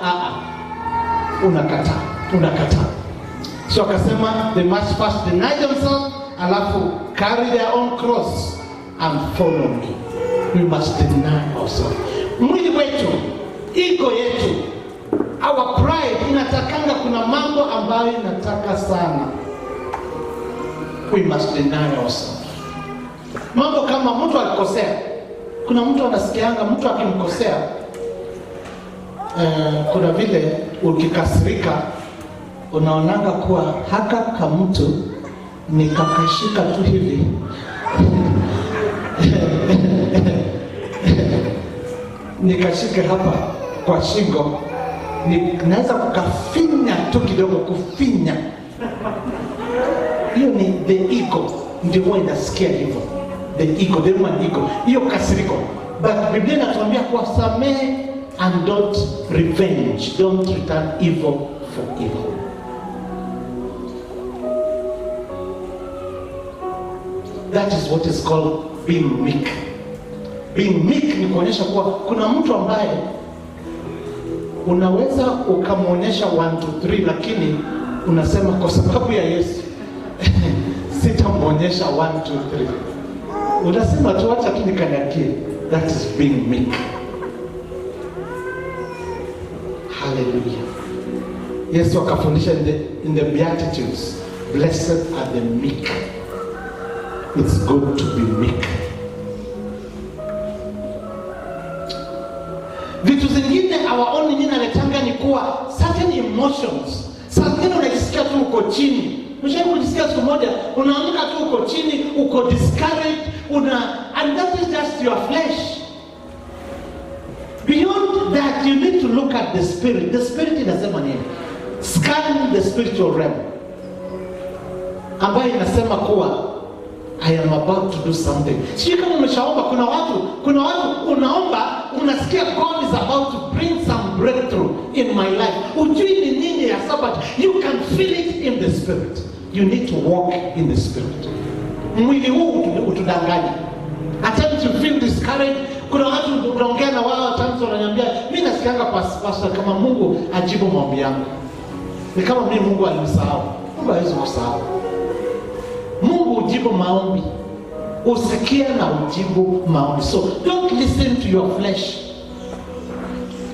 unakataa. So akasema they must first deny themselves, alafu carry their own cross and follow me. We must deny ourselves. Mwili wetu, ego yetu, our pride inatakanga, kuna mambo ambayo inataka sana. We must deny ourselves. Mambo kama mtu alikosea, kuna mtu anasikianga mtu akimkosea, kuna vile ukikasirika unaonanga kuwa haka kama mtu nikakashika tu hivi nikashike hapa kwa shingo, naweza kukafinya tu kidogo, kufinya. Hiyo ni the ego, ndio inasikia hivyo. The ego, the human ego, hiyo kasiriko. But Biblia inatuambia kwa samehe and don't revenge, don't return evil for evil. That is what is called being meek. Being meek ni kuonyesha kuwa kuna mtu ambaye unaweza ukamuonyesha 1 2 3, lakini unasema kwa sababu ya Yesu sitamuonyesha 1 2 3. Unasema tu acha tu nikanyaki. That is being meek. Hallelujah. Yesu akafundisha in the Beatitudes, blessed are the meek. It's good to be meek. Vitu zingine hawaoni nini analetanga ni kuwa certain emotions. Saa zingine unajisikia tu uko chini. Mshauri kujisikia siku moja unaamka tu uko chini, uko discouraged, and that is just your flesh. Beyond that, you need to look at the spirit. The spirit inasema nini? Scan the spiritual realm, ambayo inasema kuwa I am about to do something. Sio kama umeshaomba, kuna watu unaomba, unasikia God is about to bring some breakthrough in my life. Ujui ni nini ya sababu, you can feel it in the spirit. You need to walk in the spirit. Mwili huu utudanganya. At times you feel discouraged. Kuna watu unaongea na wao, at times wananiambia, mimi nasikianga pastor kama Mungu ajibu maombi yangu. Ni kama mimi Mungu alinisahau. Mungu hawezi kusahau. Mungu ujibu maombi. Usikia na ujibu maombi. So don't listen to your flesh.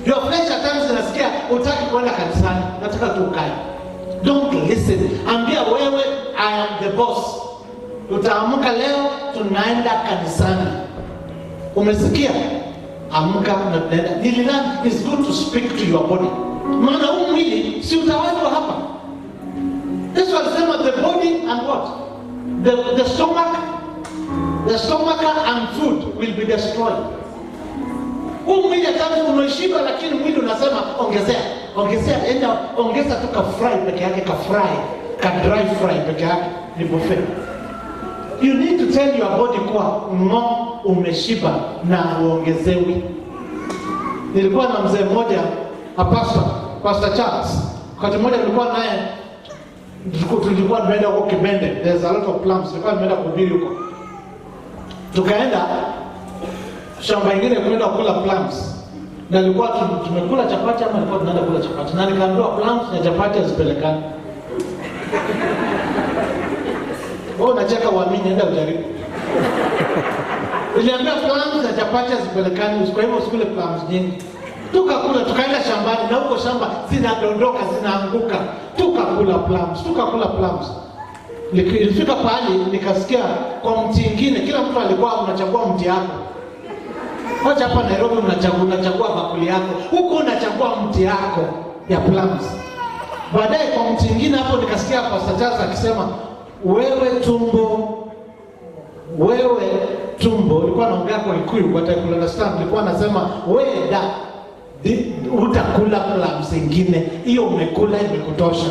Your flesh at times inasikia utaki kwenda kanisani, nataka tu ukae. Don't listen. Ambia wewe, I am the boss. Utaamka leo tunaenda kanisani. Umesikia? Amka na tunaenda. Nililani, it's good to speak to your body. Maana huu mwili si utawachwa hapa. Yesu alisema the body and what? The stomach and food will be destroyed. Huu mwili hata unaishiba, lakini mwili unasema ongezea, ongeza tu ka fry peke yake, ka dry fry peke yake, ni buffet. You need to tell your body kuwa umeshiba na uongezewi. Nilikuwa na mzee mmoja, Pastor Charles. Wakati mmoja nilikuwa naye, tulikuwa tumeenda huko Kibende. There's a lot of plums. Tulikuwa tumeenda kuhubiri huko. Tukaenda shamba ingine kwenda kula plums. Na nilikuwa tumekula chapati ama nilikuwa tunaenda kula chapati. Na nikaambiwa plums na chapati hazipelekani. Wewe unacheka uamini, enda ujaribu. Niliambia plums na chapati hazipelekani, kwa hivyo usikule plums nyingi. Tukakula, tukaenda shambani na huko shamba zinadondoka, zinaanguka. Tukakula plums. Ilifika pahali nikasikia kwa mti mwingine, kila mtu alikuwa unachagua mti yako. Wacha hapa Nairobi unachagua bakuli yako. Huko unachagua mti yako ya plums. Baadaye kwa mti mwingine hapo nikasikia Pastor Charles akisema, wewe tumbo, ulikuwa naongea kwa Kikuyu, but I could understand. Ulikuwa anasema wewe utakula plums zingine, hiyo umekula imekutosha.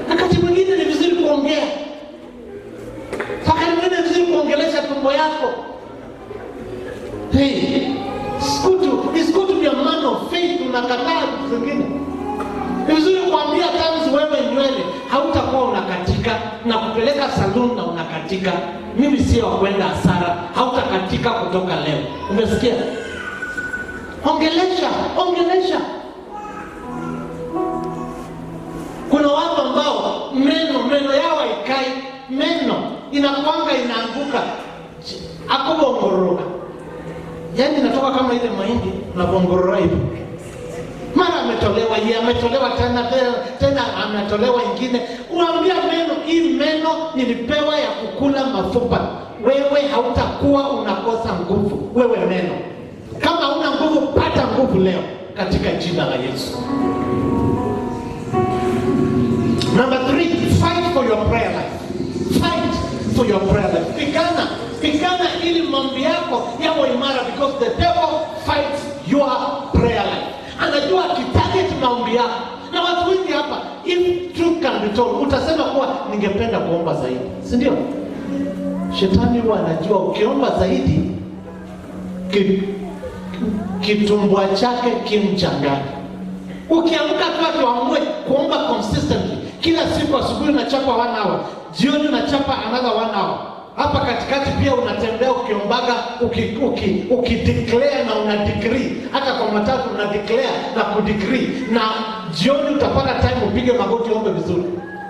Wakati mwingine ni vizuri kuongea. Wakati mwingine ni vizuri kuongelesha tumbo yako. Hey, it's good to be a man of faith. Unakataa vitu vingine. Ni vizuri kuambia times wewe nywele hautakuwa unakatika na kupeleka salon na unakatika. Mimi sio wa kwenda hasara, hautakatika kutoka leo. Umesikia? Ongelesha. Kuna watu ambao meno yao haikai, meno inakwanga inaanguka. Akobongoroka. Yaani inatoka kama ile mahindi na bongorora hivi. Mara ametolewa tena ametolewa ingine. Unaambia meno, hii meno nilipewa ya kukula mafupa. Wewe hautakuwa unakosa nguvu. Wewe meno, kama una nguvu, pata nguvu leo katika jina la Yesu. Number 3, fight for your prayer life. Fight for your prayer life. Pigana ili mambo yako yawe imara, because the devil fights your prayer life. Anajua akitarget maombi yako. Na watu wengi hapa, if truth can be told, utasema kuwa ningependa kuomba zaidi. Si ndio? Shetani huwa anajua ukiomba zaidi kitumbua chake kimchangani. Ukiamka tu tuamue kuomba consistently. Kila siku asubuhi unachapa 1 hour, jioni unachapa another 1 hour. Hapa katikati pia unatembea ukiombaga, ukideclare na unadecree. Hata kwa matatu unadeclare na kudecree. Na jioni utapata time upige magoti uombe vizuri.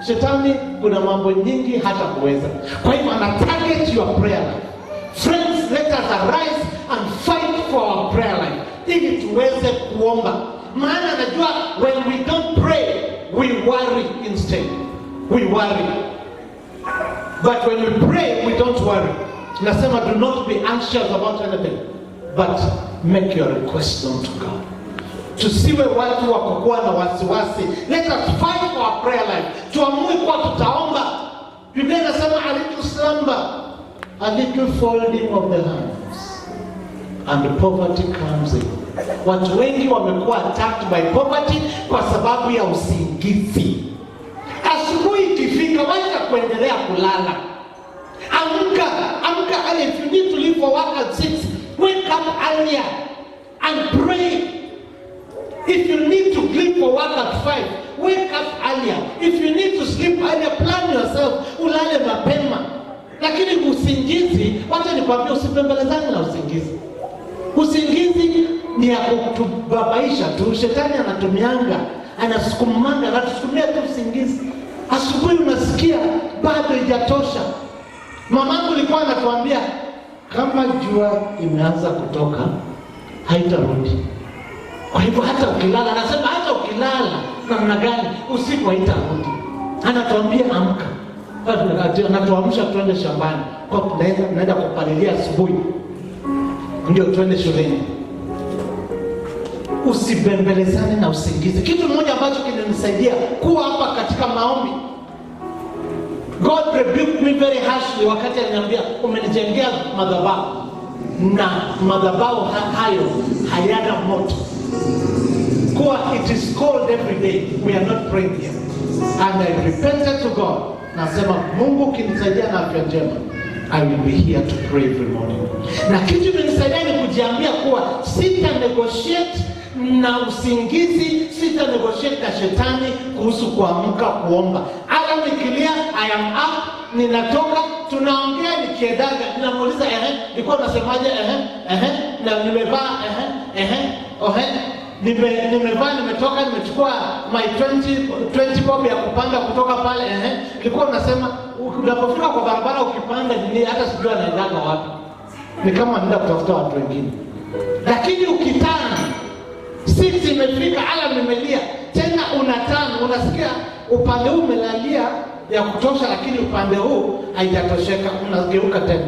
Shetani kuna mambo nyingi hata kuweza. Kwa hivyo ana target your prayer life. Friends, let us arise and fight for our prayer life, ili tuweze kuomba. Maana anajua when we don't pray, we worry instead. We worry. But when we pray, we don't worry. Nasema do not be anxious about anything, but make your request known to God. Tusiwe watu wa kukuwa na wasiwasi. Let us fight for our prayer life. Tuamue kwa tutaomba. Biblia inasema a little slumber, a little folding of the hands, and poverty comes in. Watu wengi wamekuwa attacked by poverty kwa sababu ya usingizi. Asubuhi ikifika, wacha kuendelea kulala. Amka. If you need to leave for work at 6, wake up earlier and pray. If you need to leave for work at 5, wake up earlier. If you need to sleep earlier, plan yourself, ulale mapema. Lakini usingizi, wacha nikwambie, usipembelezane na usingizi. Usingizi ni ya kutubabaisha tu. Shetani anatumianga, anasukumanga, anatusukumia tu usingizi. Asubuhi unasikia bado haijatosha. Mamangu alikuwa anatuambia kama jua imeanza kutoka haitarudi. Kwa hivyo hata ukilala, anasema hata ukilala namna gani usiku haitarudi. Anatuambia amka. Anatuamsha tuende shambani. Kwa tunaenda kupalilia asubuhi, ndio tuende shuleni. Usibembelezane na usingizi. Kitu mmoja ambacho kinanisaidia kuwa hapa katika maombi, God rebuked me very harshly wakati aliniambia umenijengea madhabahu na madhabahu hayo hayana moto. Kwa it is cold every day, we are not praying here. And I repented to God nasema Mungu ukinisaidia na afya njema, I will be here to pray every morning. Na kitu kimenisaidia ni kujiambia kuwa sita negotiate na usingizi, sita negotiate na shetani kuhusu kuamka kuomba. Alarm ikilia, I am up, ninatoka, tunaongea nikiedaga, ninamuuliza nilikuwa nasemaje, na nimevaa, nimevaa, nimetoka, nimechukua my 20 bob ya kupanda kutoka pale, nilikuwa unasema unapofika kwa barabara ukipanda nini, hata sijui anaendaga wapi, ni kama nenda kutafuta watu wengine. Lakini ukitana 6 imefika, alarm imelia, tena unatana, unasikia upande huu umelalia ya kutosha, lakini upande huu haijatosheka, unageuka tena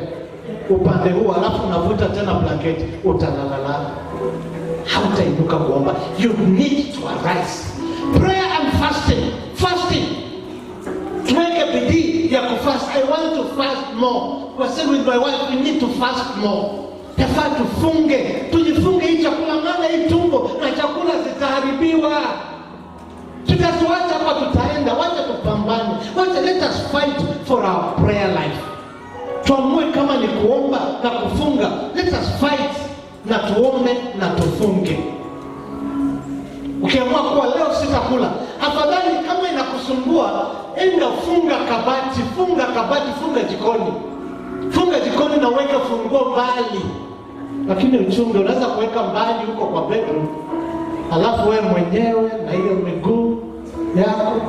upande huu, alafu unavuta tena blanketi, utalala, hautainuka kuomba. You need to arise. Prayer and fasting. Tuweke bidii ya kufast. I want to fast more. Kwa sababu with my wife we need to fast more. Tafaa tujifunge hii chakula, maana hii tumbo na chakula zitaharibiwa. Tutasiwacha hapa, tutaenda, wacha tupambane. Wacha, let us fight for our prayer life. Tuamue kama ni kuomba na kufunga. Let us fight na tuombe na tufunge. Ukiamua kuwa leo sitakula, afadhali kama inakusumbua, enda funga kabati, funga jikoni na weka funguo mbali. Lakini uchunge, unaweza kuweka mbali huko kwa bedroom, alafu wewe mwenyewe na hiyo miguu yako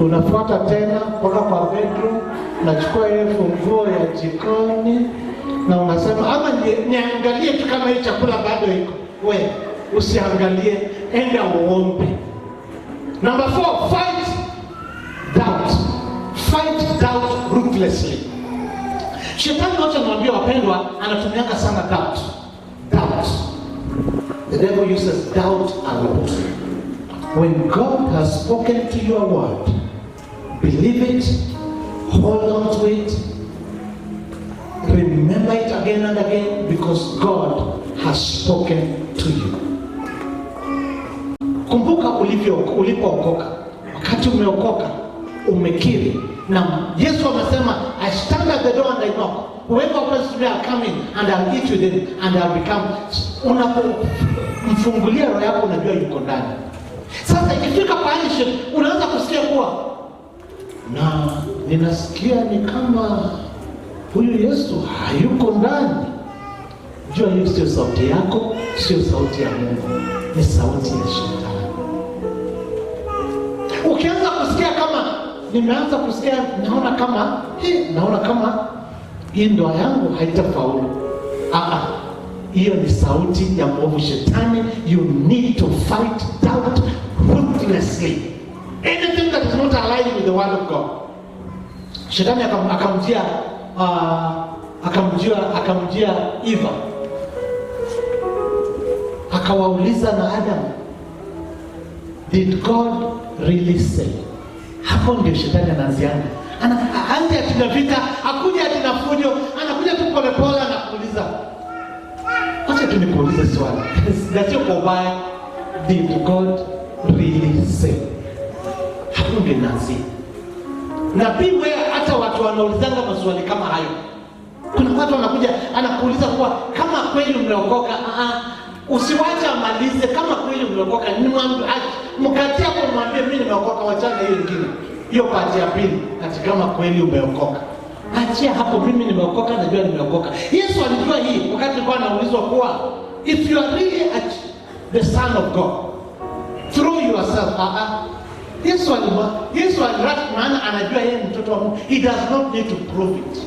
unafuata tena mpaka kwa bedroom, unachukua ile funguo ya jikoni na unasema ama niangalie tu kama hii chakula bado iko. Wewe usiangalie, enda uombe. Number 4, fight doubt ruthlessly. Shetani wote anamwambia wapendwa, anatumianga sana doubt. The devil uses doubt a lot. When God has spoken to your word, believe it, hold on to it, remember it again and again, because God has spoken to you. Kumbuka ulipookoka. Wakati umeokoka, umekiri. Na Yesu amesema, I stand at the door and I knock. Whoever opens to me, I'll come in and I'll eat with him and I'll become. Unapomfungulia roho yako, unajua yuko ndani. Sasa ikifika pale unaanza kusikia kuwa na ninasikia ni kama huyu Yesu hayuko ndani. Jua hiyo sio sauti yako, sio sauti ya Mungu, ni sauti ya shetani. Ukianza kusikia kama nimeanza kusikia naona kama hii ndoa yangu haitafaulu, hiyo ni sauti ya mwovu shetani. You need to fight doubt ruthlessly. Anything that is not aligned with the word of God. Shetani akamjia Eva, akawauliza na Adam, did God really say? Hapo ndio shetani anaanziana. Anaanza atinavita, akuja atinafujo, anakuja tu polepole anakuuliza. Acha tu nikuulize swali. Sio kwa ubaya. Did God really say? Hapo ndio naanzia. Na pia hata watu wanaulizanga maswali kama hayo. Kuna watu wanakuja anakuuliza kwa kama kweli umeokoka, usiwache amalize. Kama kweli umeokoka, nimwambie mkatia kwa mwambie mimi nimeokoka, wachana hiyo nyingine. Hiyo pati ya pili, ati kama kweli umeokoka. Achia hapo, mimi nimeokoka, najua nimeokoka. Yesu alijua hii wakati alikuwa anaulizwa kuwa if you are really the son of God, throw yourself. Yesu alirati, maana anajua yeye mtoto wa Mungu. He does not need to prove it.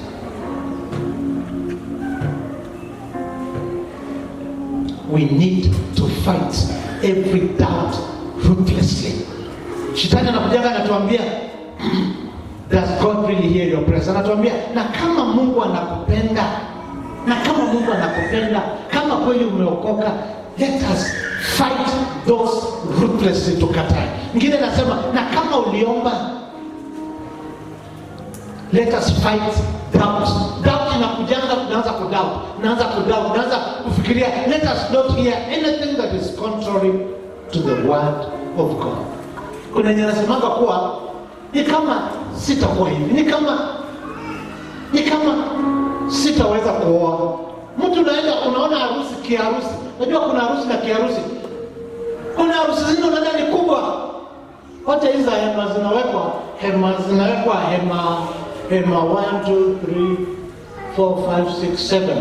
We need to fight every doubt ruthlessly. Shetani anakujaga anatuambia, does God really hear your prayers? Anatuambia, na kama Mungu anakupenda, kama kweli umeokoka, let us fight those ruthlessly, tukatai. Mwingine anasema, na kama uliomba, let us fight doubt. Doubt inakujanga, unaanza kufikiria, let us not hear anything that is contrary to the word of God. Kuna nyanasemanga kuwa ni kama sitakuwa hivi, ni kama sitaweza kuoa. Mtu unaona harusi kiharusi. Unajua kuna harusi na kiharusi. Kuna harusi zingine unaona ni kubwa. Hata hizo hema zinawekwa hema 1 2 3 4 5 6 7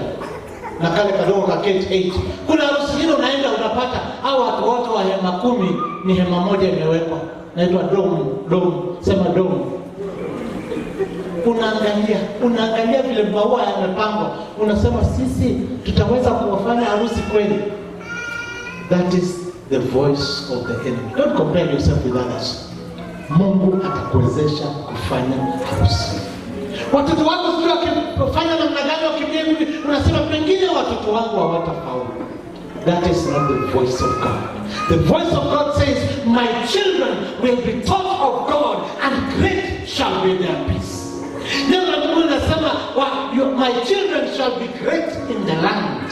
na kale kadogo ka gate 8. Kuna harusi zingine unaenda unapata hao watu wote wa hema 10 ni hema moja imewekwa. Naitwa dome. Sema dome. Unaangalia vile maua yamepangwa, unasema sisi tutaweza kuwafanya harusi kweli? That is the voice of the enemy. Don't compare yourself with others. Mungu atakuwezesha kufanya harusi. Watoto wako sio wakifanya namna gani wakimbia hivi, unasema pengine watoto wangu hawatafaulu. That is not the voice of God. The voice of God says, my children will be taught of God and great shall be their peace. Neno la Mungu linasema, my children shall be great in the land.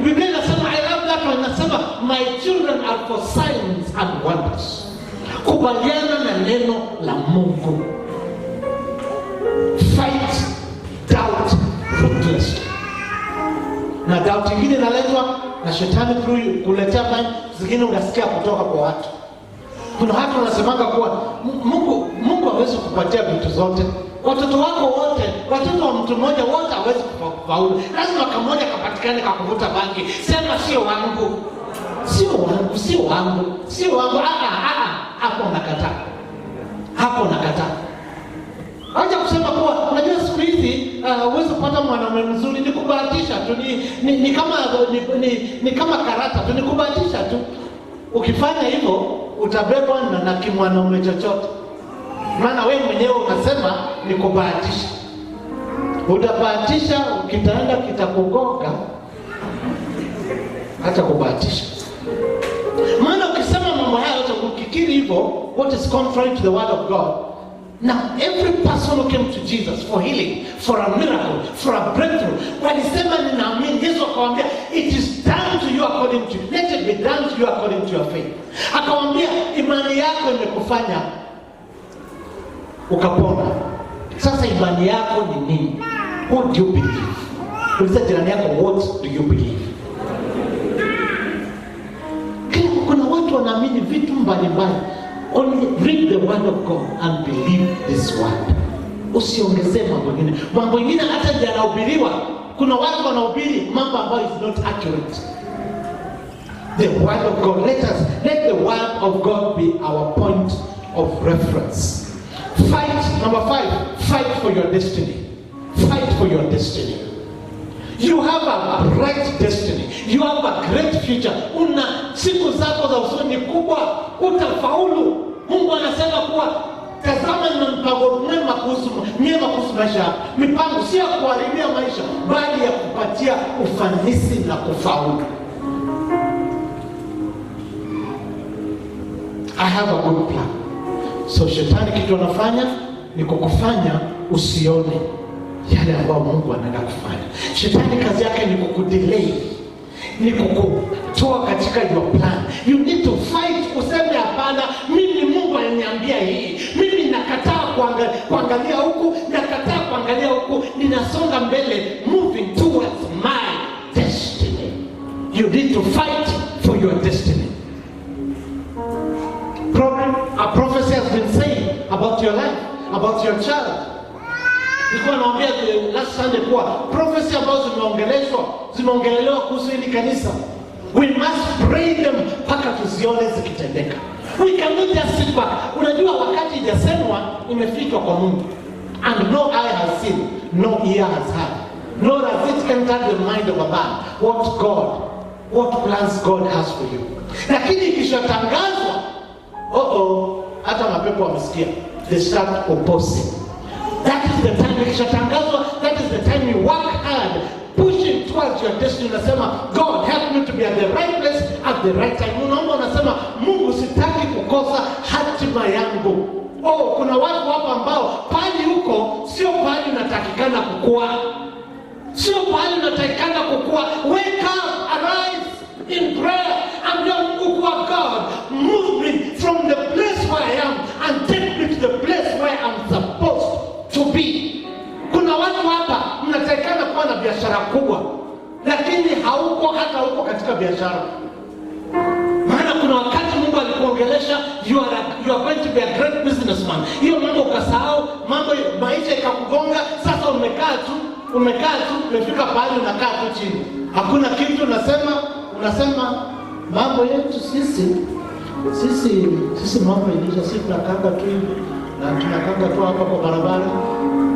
Biblia inasema, I love that one, inasema, my children are for signs and wonders. Kubaliana na neno la Mungu. Fight doubt ruthlessly. Na doubt ingine inaletwa na shetani kuletea mambo zingine unasikia kutoka kwa watu. Kuna watu wanasemanga kuwa Mungu hawezi kupatia vitu zote. Watoto wako wote, watoto wa mtu mmoja wote hawezi kufaulu. Lazima kamoja kapatikane kakuvuta bangi. Sema sio wangu. Hapo nakataa. Acha kusema kuwa unajua siku hizi uweze kupata mwanaume mzuri ni kubahatisha tu, ni kama karata tu, ni kubahatisha tu. Ukifanya hivyo utabebwa na kimwanaume chochote. Maana wewe mwenyewe unasema ni kubahatisha. Utabahatisha, ukitaenda kitakugonga. Acha kubahatisha. Maana ukisema mambo haya yote ukikiri hivyo, what is contrary to the word of God? Now, every person who came to Jesus for healing, for a miracle, for a breakthrough, walisema ninaamini, Yesu akawaambia, it is done to you according to, let it be done to you according to your faith. Akawaambia, imani yako imekufanya ukapona. Sasa imani yako ni nini? What do you believe? Uliza jirani yako, what do you believe? Kuna watu wanaamini vitu mbalimbali. Only read the word of God and believe this word. Usiongezee mambo mengine hata yanahubiriwa. Kuna watu wanahubiri mambo ambayo is not accurate. The word of God, let the word of God be our point of reference. Fight, number 5, fight for your destiny. Fight for your destiny. You have a bright destiny. You have a great future. Una siku zako za usoni kubwa, utafaulu. Mungu anasema kuwa tazama nina mpango mwema kuhusu maisha yako. Mipango si ya kuharibia maisha, bali ya kupatia ufanisi na kufaulu. I have a good plan. So shetani kitu anafanya ni kukufanya usione yale ambayo Mungu anaenda kufanya. Shetani kazi yake ni kukudelay, ni kukutoa katika your plan. You need to fight, useme hapana, mimi Mungu aliniambia hii. Mimi nakataa kuangalia huku, nakataa kuangalia huku, ninasonga mbele, moving towards my destiny. You need to fight for your destiny. A prophecy has been saying about your life, about your child. Nilikuwa naambia last Sunday kuwa prophecy ambazo zimeongelelewa kuhusu hili kanisa, we must pray them mpaka tuzione zikitendeka. We cannot just sit back. Unajua wakati ijasemwa imefichwa kwa Mungu. And no eye has seen, no ear has heard, nor has it entered the mind of a man what plans God has for you. Lakini ikishatangazwa, hata mapepo wamesikia, they start opposing. That is the time ikishatangazwa, that is the time you work hard, pushing towards your destiny. Unasema, God help me to be at the right place at the right time. Unaomba unasema, Mungu sitaki kukosa hatima yangu. Kuna watu hapa ambao pali huko sio pali unatakikana kukua. Sio pali unatakikana kukua. Wake up, arise in prayer, and your Mungu kwa God, move me from the place kubwa, lakini hauko hata huko katika biashara. Maana kuna wakati Mungu alikuongelesha you are going to be a great businessman. Hiyo mambo ukasahau, mambo maisha ikakugonga, sasa umekaa tu, umefika pahali unakaa tu chini. Hakuna kitu unasema mambo yetu sisi mambo ilisha, sisi tunakanga tu hivi na tunakanga tu hapa kwa barabara,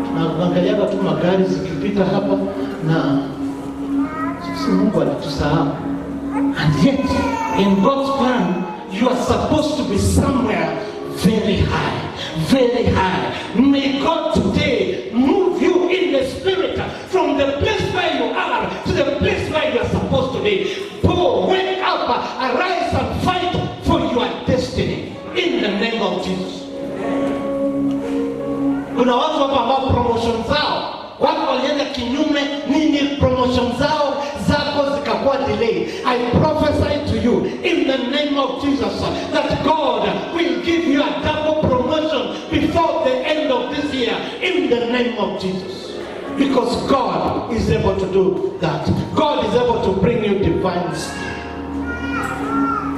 tunaangalia tu magari zikipita hapa, na sisi Mungu alitusahau. And yet in God's plan you are supposed to be somewhere very high, very high. May God today move you in the spirit from the place where you are to the place where you are supposed to be. Paul, wake up, arise and fight for your destiny in the name of Jesus. Kuna watu hapa ambao promotion zao watu walienda kinyume, nini promotion zako zikakuwa delay. I prophesy to you in the name of Jesus that God will give you a double promotion before the end of this year in the name of Jesus. Because God is able to do that. God is able to bring you divine.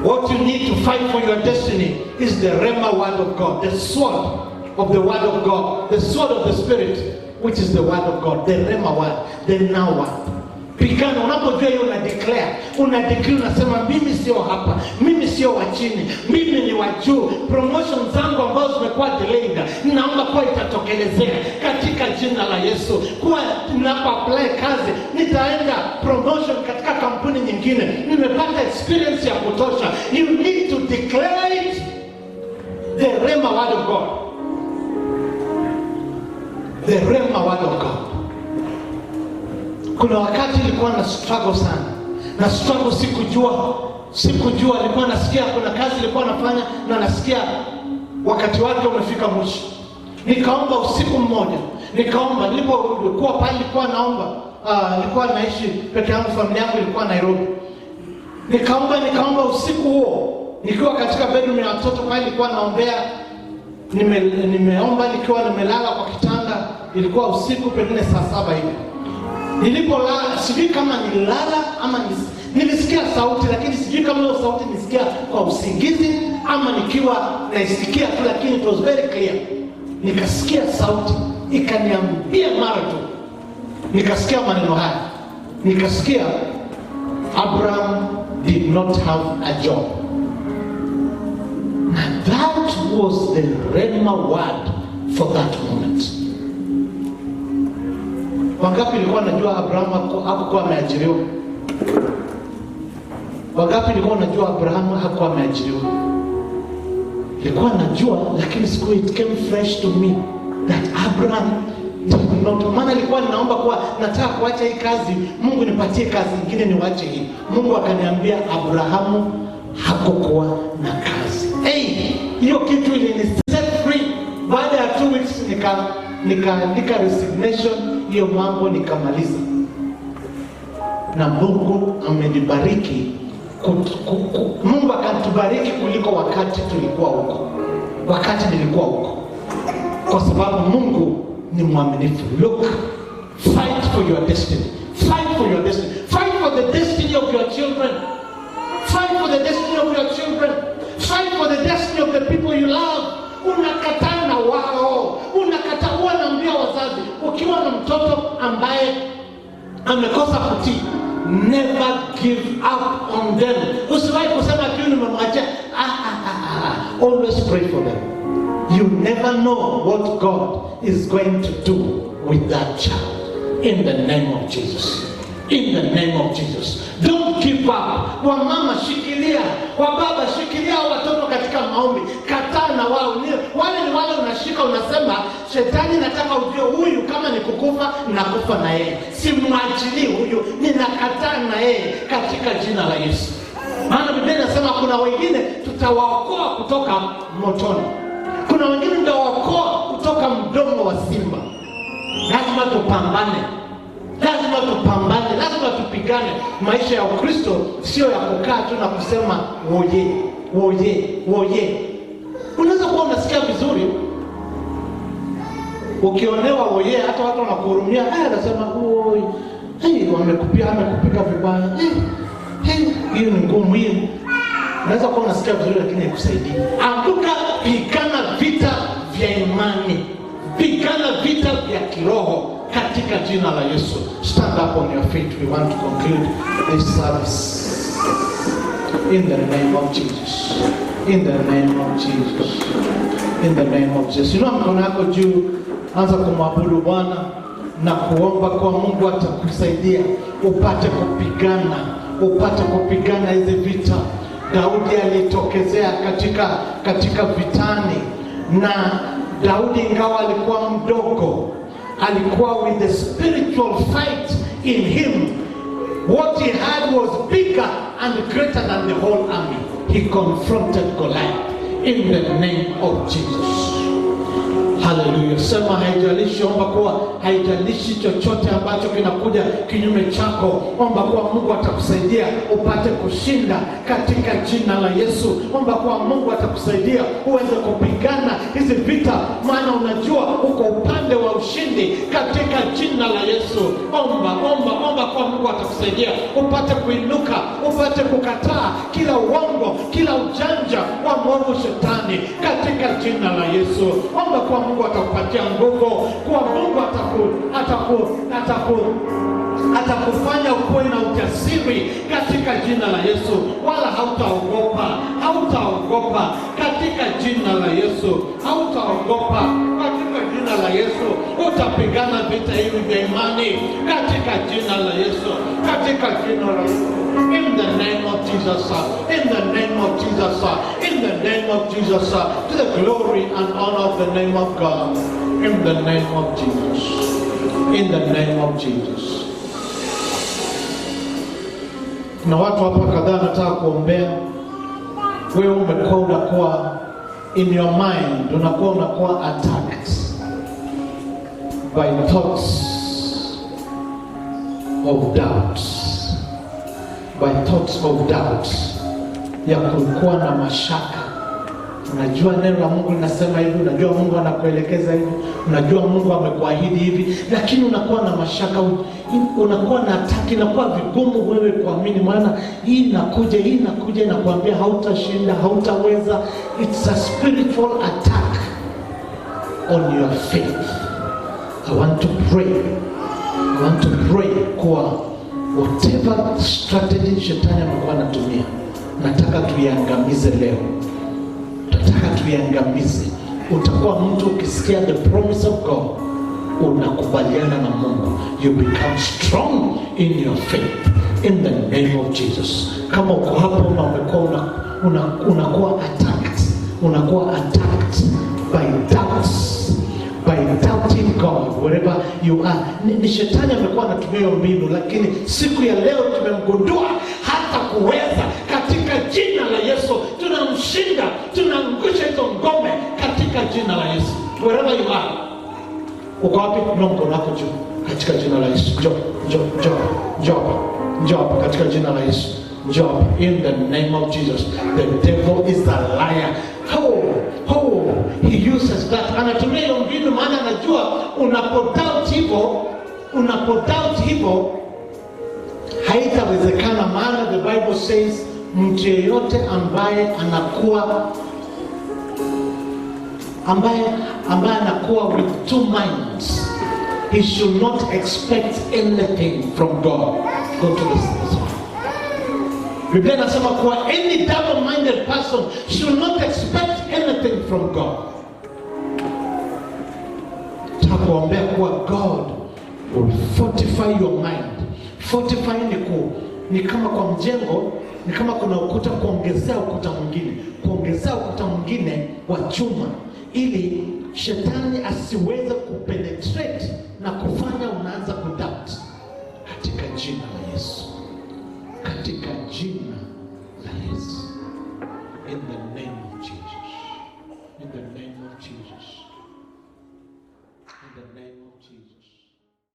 What you need to fight for your destiny is the Rhema word of God, the sword of the word of God, the sword of the Spirit, which is the word of God, the Rhema word, the now word. Pigana, unapojua hiyo unadeclare, unasema mimi sio hapa, mimi sio wa chini, mimi ni wa juu. Promotion zangu ambazo zimekuwa delayed, ninaomba kwa itatokelezea katika jina la Yesu. Kwa ninapo apply kazi, nitaenda promotion katika kampuni nyingine, nimepata experience ya kutosha. You need to declare it, the Rhema word of God. The Rhema word of God. Kuna wakati nilikuwa na struggle sana. Na struggle sikujua nilikuwa nasikia kuna kazi nilikuwa nafanya na nasikia wakati wake umefika mwisho. Nikaomba usiku mmoja. Nilipokuwa pale nilikuwa naomba. Nilikuwa naishi peke yangu, familia yangu ilikuwa Nairobi. Nikaomba usiku huo. Nikiwa katika bedroom ya watoto pale nilikuwa naombea. Nimeomba nikiwa nimelala kwa kitanda, ilikuwa usiku pengine saa 7 hivi. Nilipolala, sijui kama nilala ama nilisikia sauti, lakini sijui kama hiyo sauti nisikia kwa usingizi ama nikiwa naisikia tu, lakini it was very clear. Nikasikia sauti ikaniambia mara tu. Nikasikia maneno haya. Nikasikia Abraham did not have a job. And that was the Rhema word for that moment. Wangapi nilikuwa najua Abraham hakuwa ameajiriwa? Wangapi nilikuwa najua Abraham hakuwa ameajiriwa? Nilikuwa najua, lakini siku it came fresh to me that Abraham did not. Maana nilikuwa ninaomba kwa nataka kuacha hii kazi, Mungu nipatie kazi nyingine niwache hii. Mungu akaniambia Abrahamu hakukuwa na kazi. Hiyo kitu iliniset free. Baada ya 2 weeks nikaandika resignation, hiyo mambo nikamaliza. Na Mungu amenibariki. Mungu akatubariki kuliko wakati tulikuwa huko. Wakati nilikuwa huko. Kwa sababu Mungu ni mwaminifu. Look, fight for your destiny. Fight for your destiny. Fight for the destiny of your children. Fight for the destiny of your children. Fight for the destiny of the people you love. Unakataa na wao. Unakataa na mbia wazazi. Ukiwa na mtoto ambaye amekosa kutii, never give up on them. Usiwahi kusema kitu nimemwachia. Always pray for them. You never know what God is going to do with that child. In the name of Jesus. In the name of Jesus. Don't give up. Wamama shikilia, wababa shikilia watoto katika maombi. Kataa na wao. Wale unashika unasema shetani nataka ujue huyu kama ni kukufa nakufa na yeye. Simwachili huyu, ninakataa na yeye katika jina la Yesu. Maana Biblia inasema kuna wengine tutawaokoa kutoka motoni. Kuna wengine tutawaokoa kutoka mdomo wa simba. Lazima tupambane. Lazima tupigane. Maisha ya Ukristo sio ya kukaa tu na kusema woye. Unaweza kuwa unasikia vizuri, ukionewa woye, hata watu wanakuhurumia, anasema amekupiga vibaya. Hiyo ni ngumu hiyo. Unaweza kuwa unasikia vizuri lakini haikusaidii. Amka, pigana vita vya imani. Pigana vita vya kiroho katika jina la Yesu. Stand up on your feet. We want to conclude this service. In the name of Jesus. In the name of Jesus. In the name of Jesus. Inua mkono wako juu, anza kumwabudu Bwana na kuomba kwa Mungu atakusaidia upate kupigana hizi vita. Daudi alitokezea katika vitani, na Daudi ingawa alikuwa mdogo, alikuwa with the spiritual fight in him. What he had was bigger and greater than the whole army. He confronted Goliath in the name of Jesus. Hallelujah. Sema haijalishi, omba kuwa haijalishi chochote ambacho kinakuja kinyume chako, omba kuwa Mungu atakusaidia upate kushinda katika jina la Yesu. Omba kuwa Mungu atakusaidia uweze kupigana hizi vita, maana unajua uko upande wa ushindi katika jina la Yesu. Omba kwa Mungu atakusaidia upate kuinuka, upate kukataa kila uongo, kila ujanja wa mwovu shetani katika jina la Yesu. Omba kwa Mungu atakupatia nguvu, kwa Mungu atakufanya ukuwe na ujasiri katika jina la Yesu, wala hautaogopa katika jina la Yesu. Hautaogopa katika jina la Yesu. Utapigana vita hivi vya imani katika jina la Yesu, katika jina la Yesu. In the name of Jesus, in the name of Jesus, in the name of Jesus, to the glory and honor of the name of God. In the name of Jesus. In the name of Jesus. Na watu hapa kadhaa nataka kuombea. Wewe unakuwa in your mind, unakuwa attacked by thoughts of doubt. By thoughts of doubt. Ya kuwa na mashaka. Unajua neno la Mungu linasema hivi, unajua Mungu anakuelekeza hivi, unajua Mungu amekuahidi hivi, lakini unakuwa na mashaka, unakuwa na ataki, inakuwa vigumu wewe kuamini, maana hii inakuja na kuambia hautashinda, hautaweza. It's a spiritual attack on your faith. I want to pray kwa whatever strategy shetani amekuwa anatumia, nataka tuiangamize leo. Utakuwa mtu ukisikia the promise of God, unakubaliana na Mungu. You become strong in your faith in the name of Jesus. Kama uko hapo na unakuwa attacked by doubting God wherever you are. Ni shetani amekuwa anatumia mbinu, lakini siku ya leo tumemgundua hata kuweza katika jina la Yesu. Tunamshinda, tunaangusha hizo ngome katika jina la Yesu. Wherever you are. Uko wapi? Mkono wako juu katika jina la Yesu. Job katika jina la Yesu. Job, in the name of Jesus. The devil is a liar. He uses that. Anatumia hiyo mbinu, maana anajua unapodoubt hivyo haitawezekana, maana the Bible says mtu yeyote ambaye anakuwa with two minds, he should not expect anything from God. Go to this one. Biblia inasema kuwa any double-minded person should not expect anything from God. Takuombea kuwa God will fortify your mind. Fortify ni kama kwa mjengo, ni kama kuna ukuta, kuongezea ukuta mwingine wa chuma, ili shetani asiweze kupenetrate na kufanya unaanza kudoubt. Katika jina la Yesu. Katika jina la Yesu. In the name